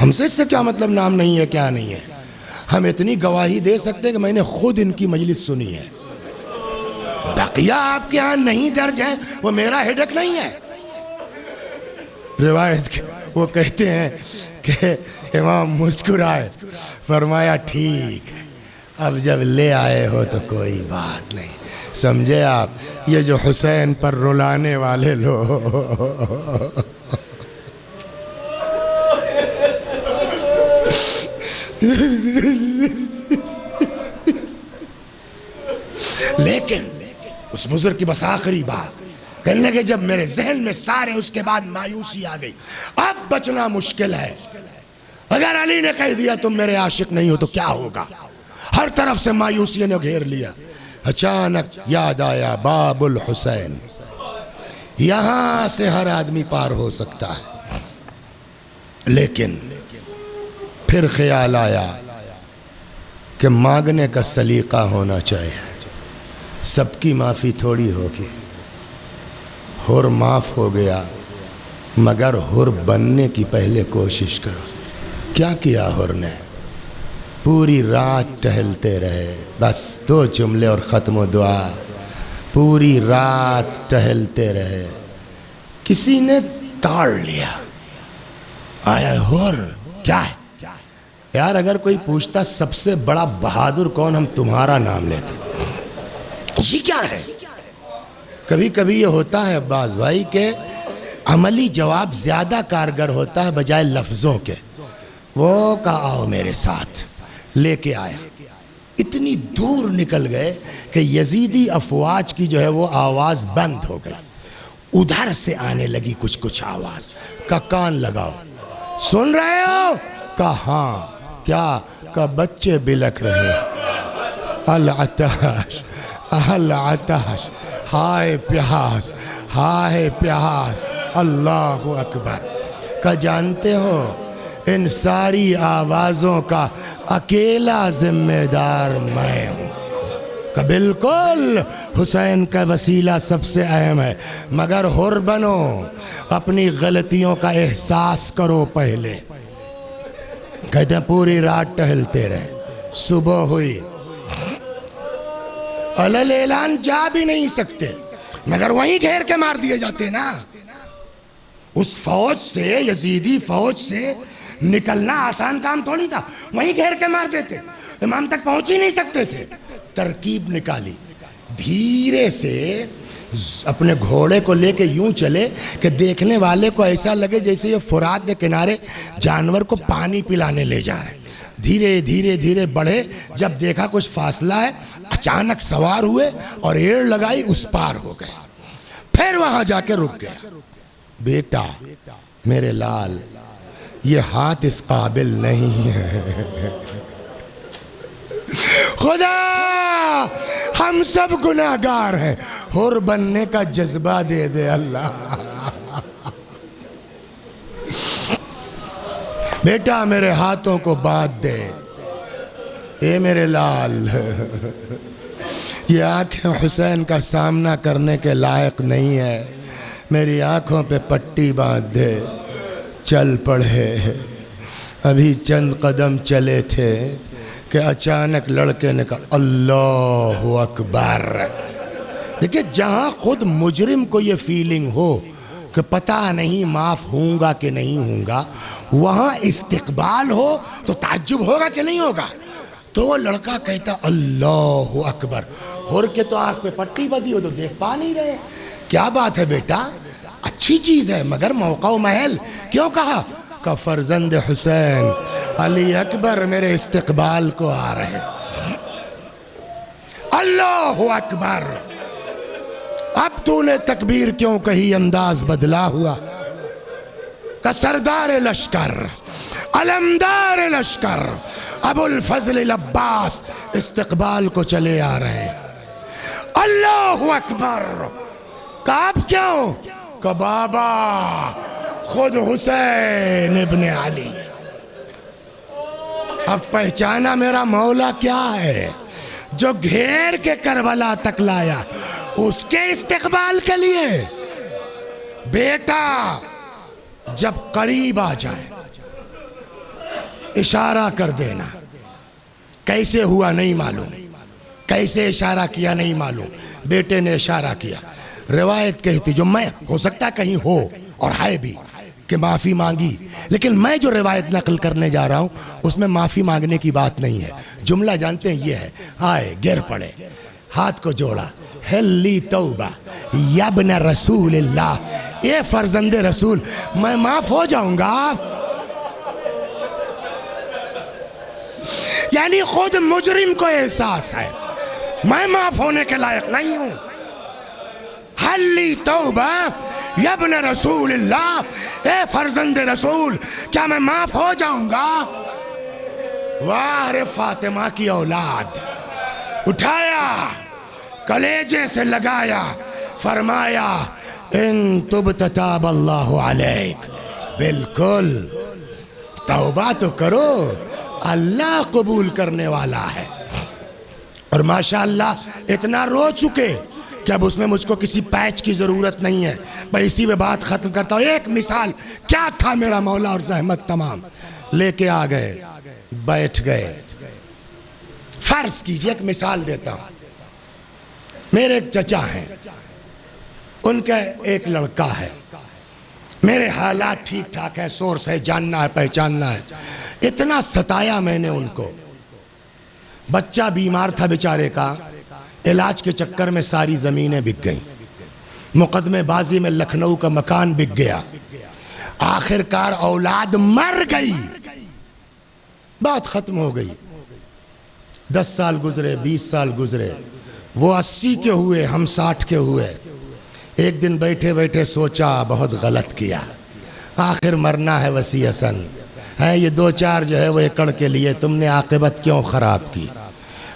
ہم سے اس سے کیا مطلب نام نہیں ہے کیا نہیں ہے. ہم اتنی گواہی دے سکتے ہیں کہ میں نے خود ان کی مجلس سنی ہے. بقیہ آپ کے یہاں نہیں درج ہے، وہ میرا ہیڈک نہیں ہے. روایت وہ کہتے ہیں کہ امام مسکرائے، فرمایا ٹھیک ہے، اب جب لے آئے ہو تو کوئی بات نہیں. سمجھے آپ؟ یہ جو حسین پر رلانے والے لوگ لیکن اس بزرگ کی بس آخری بات کہنے لگے جب میرے ذہن میں سارے، اس کے بعد مایوسی آ گئی. اب بچنا مشکل ہے. اگر علی نے کہہ دیا تم میرے عاشق نہیں ہو تو کیا ہوگا؟ ہر طرف سے مایوسی نے گھیر لیا. اچانک یاد آیا باب الحسین، یہاں سے ہر آدمی پار ہو سکتا ہے، لیکن پھر خیال آیا کہ مانگنے کا سلیقہ ہونا چاہیے، سب کی معافی تھوڑی ہوگی۔ حر معاف ہو گیا، مگر حر بننے کی پہلے کوشش کرو۔ کیا کیا حر نے؟ پوری رات ٹہلتے رہے، بس 2 جملے اور ختم و دعا۔ پوری رات ٹہلتے رہے، کسی نے تاڑ لیا، آیا حر کیا ہے یار؟ اگر کوئی پوچھتا سب سے بڑا بہادر کون، ہم تمہارا نام لیتے۔ یہ کیا ہے؟ کبھی کبھی یہ ہوتا ہے عباس بھائی کہ عملی جواب زیادہ کارگر ہوتا ہے بجائے لفظوں کے۔ وہ کہا آؤ میرے ساتھ، لے کے آیا، اتنی دور نکل گئے کہ یزیدی افواج کی جو ہے وہ آواز بند ہو گئی، ادھر سے آنے لگی کچھ آواز۔ کا کان لگاؤ، سن رہے ہو؟ کہا ہاں۔ کیا؟ کہ بچے بلک رہے، العطش العطش، ہائے پیاس ہائے پیاس، اللہ اکبر۔ کہ جانتے ہو ان ساری آوازوں کا اکیلا ذمہ دار میں ہوں۔ کہ بالکل حسین کا وسیلہ سب سے اہم ہے، مگر حر بنو، اپنی غلطیوں کا احساس کرو پہلے۔ کہتے ہیں پوری رات ٹہلتے رہے، صبح ہوئی، علل اعلان جا بھی نہیں سکتے، مگر وہیں گھیر کے مار دیے جاتے نا۔ اس فوج سے، یزیدی فوج سے نکلنا آسان کام تھوڑی تھا، وہیں گھیر کے مار دیتے، امام تک پہنچ ہی نہیں سکتے تھے۔ ترکیب نکالی، دھیرے سے اپنے گھوڑے کو لے کے یوں چلے کہ دیکھنے والے کو ایسا لگے جیسے یہ فرات کے کنارے جانور کو پانی پلانے لے جا رہے۔ دھیرے دھیرے دھیرے بڑھے، جب دیکھا کچھ فاصلہ ہے، اچانک سوار ہوئے اور ایڑ لگائی، اس پار ہو گئے۔ پھر وہاں جا کے رک گیا۔ بیٹا میرے لال، یہ ہاتھ اس قابل نہیں ہے، خدا ہم سب گناہگار ہیں، حر بننے کا جذبہ دے دے اللہ۔ بیٹا میرے ہاتھوں کو باندھ دے، اے میرے لال، یہ آنکھیں حسین کا سامنا کرنے کے لائق نہیں ہے، میری آنکھوں پہ پٹی باندھ دے۔ چل پڑے، ابھی چند قدم چلے تھے کہ اچانک لڑکے نے کہا اللہ اکبر۔ دیکھیں جہاں خود مجرم کو یہ فیلنگ ہو کہ پتہ نہیں معاف ہوں گا کہ نہیں ہوں گا، وہاں استقبال ہو تو تعجب ہوگا کہ نہیں ہوگا؟ تو وہ لڑکا کہتا اللہ اکبر۔ حر کے تو آنکھ پہ پٹی بدی ہو تو دیکھ پا نہیں رہے۔ کیا بات ہے بیٹا، اچھی چیز ہے، مگر موقع و محل کیوں کہا؟ کہ فرزند حسین علی اکبر میرے استقبال کو آ رہے۔ اللہ اکبر۔ اب تو نے تکبیر کیوں کہی؟ انداز بدلا ہوا کہ سردار لشکر، علمدار لشکر ابو الفضل العباس استقبال کو چلے آ رہے ہیں۔ اللہ اکبر۔ کہ اب کیوں؟ کہ بابا خود حسین ابن علی۔ اب پہچانا میرا مولا کیا ہے، جو گھیر کے کربلا تک لایا، اس کے استقبال کے لیے۔ بیٹا جب قریب آ جائے اشارہ کر دینا، کیسے ہوا نہیں معلوم، کیسے اشارہ کیا نہیں معلوم، بیٹے نے اشارہ کیا۔ روایت کہتی، جو میں ہو سکتا کہیں ہو اور ہے بھی، کہ معافی مانگی، لیکن میں جو روایت نقل کرنے جا رہا ہوں اس میں معافی مانگنے کی بات نہیں ہے۔ جملہ جانتے ہیں یہ ہے، آئے گر پڑے، ہاتھ کو جوڑا، ہلی توبہ یا ابن رسول اللہ، اے فرزند رسول، میں معاف ہو جاؤں گا۔ یعنی خود مجرم کو احساس ہے میں معاف ہونے کے لائق نہیں ہوں۔ ہلی توبہ یا ابن رسول اللہ، اے فرزند رسول، کیا میں معاف ہو جاؤں گا؟ واہ رے فاطمہ کی اولاد، اٹھایا کلیجے سے لگایا، فرمایا ان تبت تاب اللہ علیک، بالکل توبہ تو کرو، اللہ قبول کرنے والا ہے۔ اور ماشاءاللہ اتنا رو چکے کہ اب اس میں مجھ کو کسی پیچ کی ضرورت نہیں ہے، میں اسی میں بات ختم کرتا ہوں۔ ایک مثال کیا تھا میرا مولا اور زحمت تمام، لے کے آ گئے، بیٹھ گئے۔ فرض کیجئے ایک مثال دیتا ہوں، میرے ایک چچا ہیں، ان کا ایک لڑکا ہے، میرے حالات ٹھیک ٹھاک ہے، سورس ہے، جاننا ہے پہچاننا ہے، اتنا ستایا میں نے ان کو۔ بچہ بیمار تھا بیچارے کا، علاج کے چکر میں ساری زمینیں بک گئیں، مقدمے بازی میں لکھنؤ کا مکان بک گیا، آخر کار اولاد مر گئی، بات ختم ہو گئی۔ 10 سال گزرے، 20 سال گزرے، وہ 80 کے ہوئے، ہم 60 کے ہوئے۔ ایک دن بیٹھے بیٹھے سوچا بہت غلط کیا، آخر مرنا ہے وسیع حسن ہے، یہ 2-4 جو ہے وہ ایکڑ کے لیے تم نے عاقبت کیوں خراب کی؟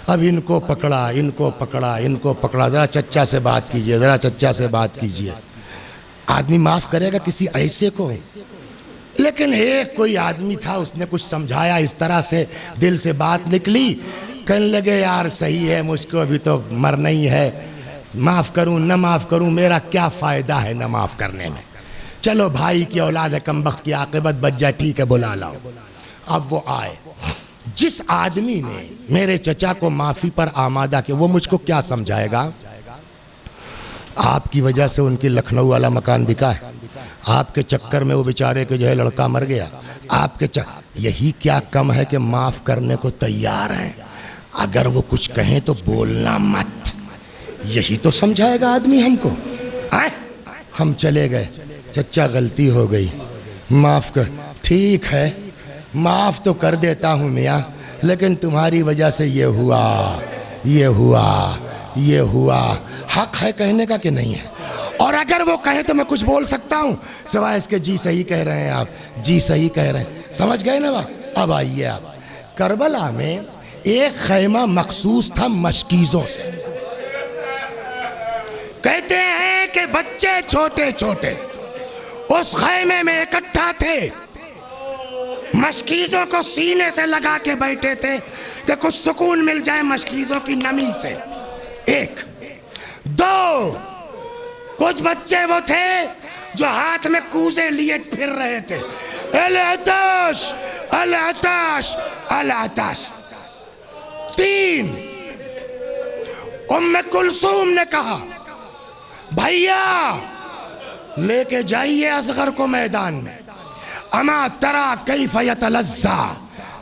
اب ان کو پکڑا، ان کو پکڑا، ان کو پکڑا، ذرا چچا سے بات کیجئے، ذرا چچا سے بات کیجئے۔ آدمی معاف کرے گا کسی ایسے کو؟ لیکن ایک کوئی آدمی تھا، اس نے کچھ سمجھایا، اس طرح سے دل سے بات نکلی، کہنے لگے یار صحیح ہے، مجھ کو ابھی تو مرنا ہی ہے، معاف کروں نہ معاف کروں میرا کیا فائدہ ہے نہ معاف کرنے میں، چلو بھائی کی اولاد ہے، کمبخت کی عاقبت بچ جائے، ٹھیک ہے بلا لاؤ۔ اب وہ آئے، جس آدمی نے میرے چچا کو معافی پر آمادہ کیا، وہ مجھ کو کیا سمجھائے گا؟ آپ کی وجہ سے ان کی لکھنؤ والا مکان بکا ہے، آپ کے چکر میں وہ بیچارے کے جو ہے لڑکا مر گیا، آپ کے یہی کیا کم ہے کہ معاف کرنے کو تیار ہیں، اگر وہ کچھ کہیں تو بولنا مت، یہی تو سمجھائے گا آدمی ہم کو۔ ہم چلے گئے، چچا غلطی ہو گئی، معاف کر، ٹھیک ہے معاف تو کر دیتا ہوں میاں، لیکن تمہاری وجہ سے یہ ہوا، یہ ہوا، یہ ہوا، حق ہے کہنے کا کہ نہیں ہے؟ اور اگر وہ کہیں تو میں کچھ بول سکتا ہوں سوائے اس کے جی صحیح کہہ رہے ہیں آپ، جی صحیح کہہ رہے ہیں، سمجھ گئے نا بات؟ اب آئیے آپ، کربلا میں ایک خیمہ مخصوص تھا مشکیزوں سے، کہتے ہیں کہ بچے چھوٹے چھوٹے اس خیمے میں اکٹھا تھے، مشکیزوں کو سینے سے لگا کے بیٹھے تھے کہ کچھ سکون مل جائے مشکیزوں کی نمی سے۔ ایک دو، کچھ بچے وہ تھے جو ہاتھ میں کوزے لیے پھر رہے تھے، العطش العطش العطش۔ تین، ام کلثوم نے کہا بھیا لے کے جائیے اصغر کو میدان میں، اما ترا کیف یتلذا،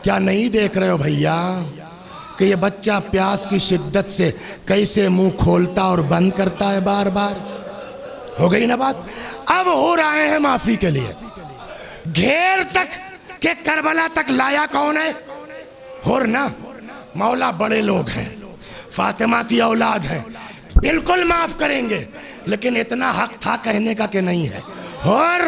کیا نہیں دیکھ رہے ہو بھیا کہ یہ بچہ پیاس کی شدت سے کیسے منہ کھولتا اور بند کرتا ہے بار بار؟ ہو گئی نا بات؟ اب ہو رہے ہیں معافی کے لیے، گھیر تک کہ کربلا تک لایا کون ہے؟ ہور نا، مولا بڑے لوگ ہیں، فاطمہ کی اولاد ہیں، بالکل معاف کریں گے، لیکن اتنا حق تھا کہنے کا کہ نہیں ہے، اور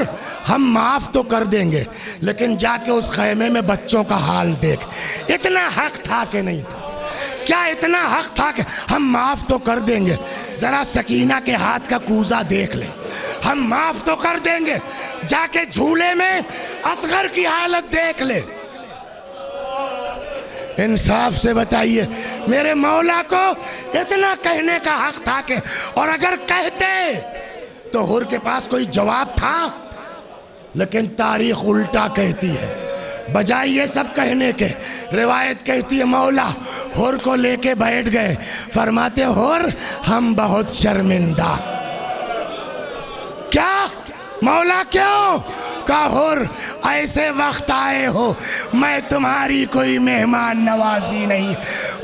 ہم معاف تو کر دیں گے، لیکن جا کے اس خیمے میں بچوں کا حال دیکھ، اتنا حق تھا کہ نہیں تھا؟ کیا اتنا حق تھا کہ ہم معاف تو کر دیں گے، ذرا سکینہ کے ہاتھ کا کوزہ دیکھ لیں، ہم معاف تو کر دیں گے، جا کے جھولے میں اصغر کی حالت دیکھ لے۔ انصاف سے بتائیے، میرے مولا کو اتنا کہنے کا حق تھا کہ، اور اگر کہتے تو حر کے پاس کوئی جواب تھا؟ لیکن تاریخ الٹا کہتی ہے، بجائے یہ سب کہنے کے روایت کہتی ہے مولا حر کو لے کے بیٹھ گئے، فرماتے حر ہم بہت شرمندہ۔ کیا مولا کیوں؟ کہا حر ایسے وقت آئے ہو میں تمہاری کوئی مہمان نوازی نہیں،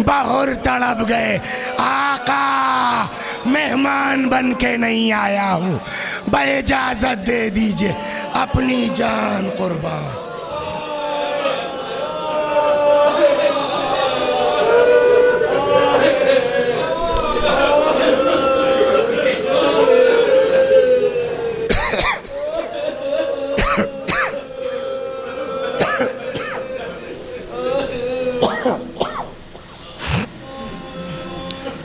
بہر تڑپ گئے، آقا مہمان بن کے نہیں آیا ہوں، باجازت دے دیجئے اپنی جان قربان۔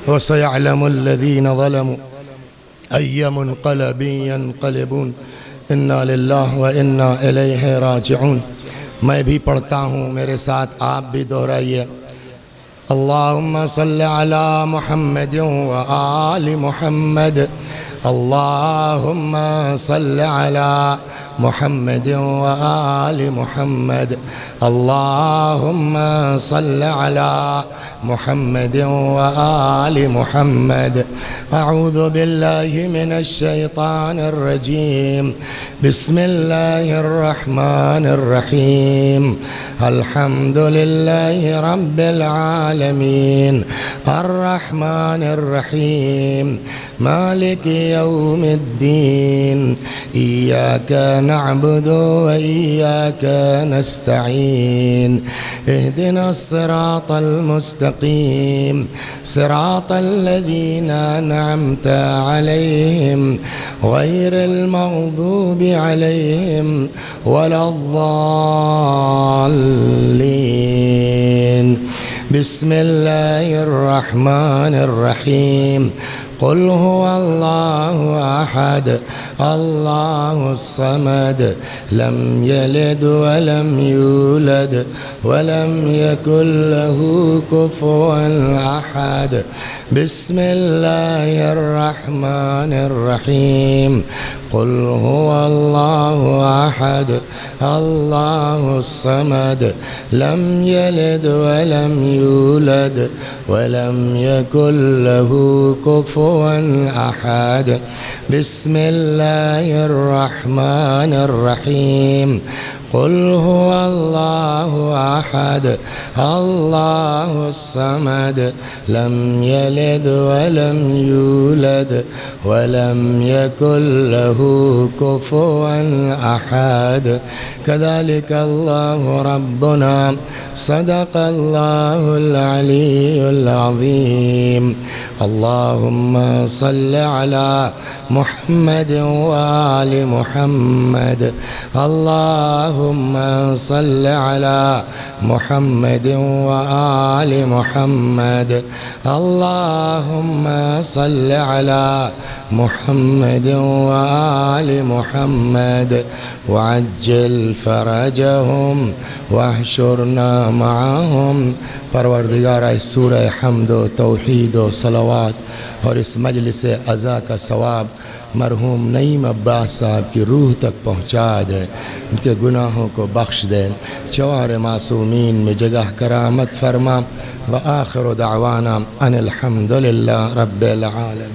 وسيعلم الذين ظلموا أي منقلب ينقلبون إنا لله وإنا إليه راجعون. میں بھی پڑھتا ہوں، میرے ساتھ آپ بھی دہرائیے. اللہم صل علی محمد وآل محمد. اللہم صل علی محمد وآل محمد. اللہم صل علی محمد وآل محمد. اعوذ باللہ من الشیطان الرجیم. بسم اللہ الرحمن الرحیم. الحمد للہ رب العالمین الرحمن الرحیم مالک یوم الدین. ایاک نعبد وإياك نستعين. اهدنا الصراط المستقيم صراط الذين أنعمت عليهم غير المغضوب عليهم ولا الضالين. بسم الله الرحمن الرحيم. قل هو الله أحد الله الصمد لم يلد ولم يولد ولم يكن له كفوا أحد. بسم الله الرحمن الرحيم. قل هو الله أحد الله الصمد لم يلد ولم يولد ولم يكن له كفوا أحد. بسم الله الرحمن الرحيم. قل هو الله أحد الله الصمد لم يلد ولم يولد ولم يكن له كفوا أحد. كذلك الله ربنا صدق الله العلي العظيم. اللهم صل على محمد وآل محمد. اللهم صل على محمد وآل محمد. اللهم صل على محمد وآل محمد وعجل فرجهم واحشرنا معهم. پروردگار اس سورہ حمد و توحید و صلوات اور اس مجلس عزا کا ثواب مرحوم نعیم عباس صاحب کی روح تک پہنچا دے، ان کے گناہوں کو بخش دے، چوار معصومین میں جگہ کرامت فرما. وآخر دعوانا ان الحمد للہ رب العالمین.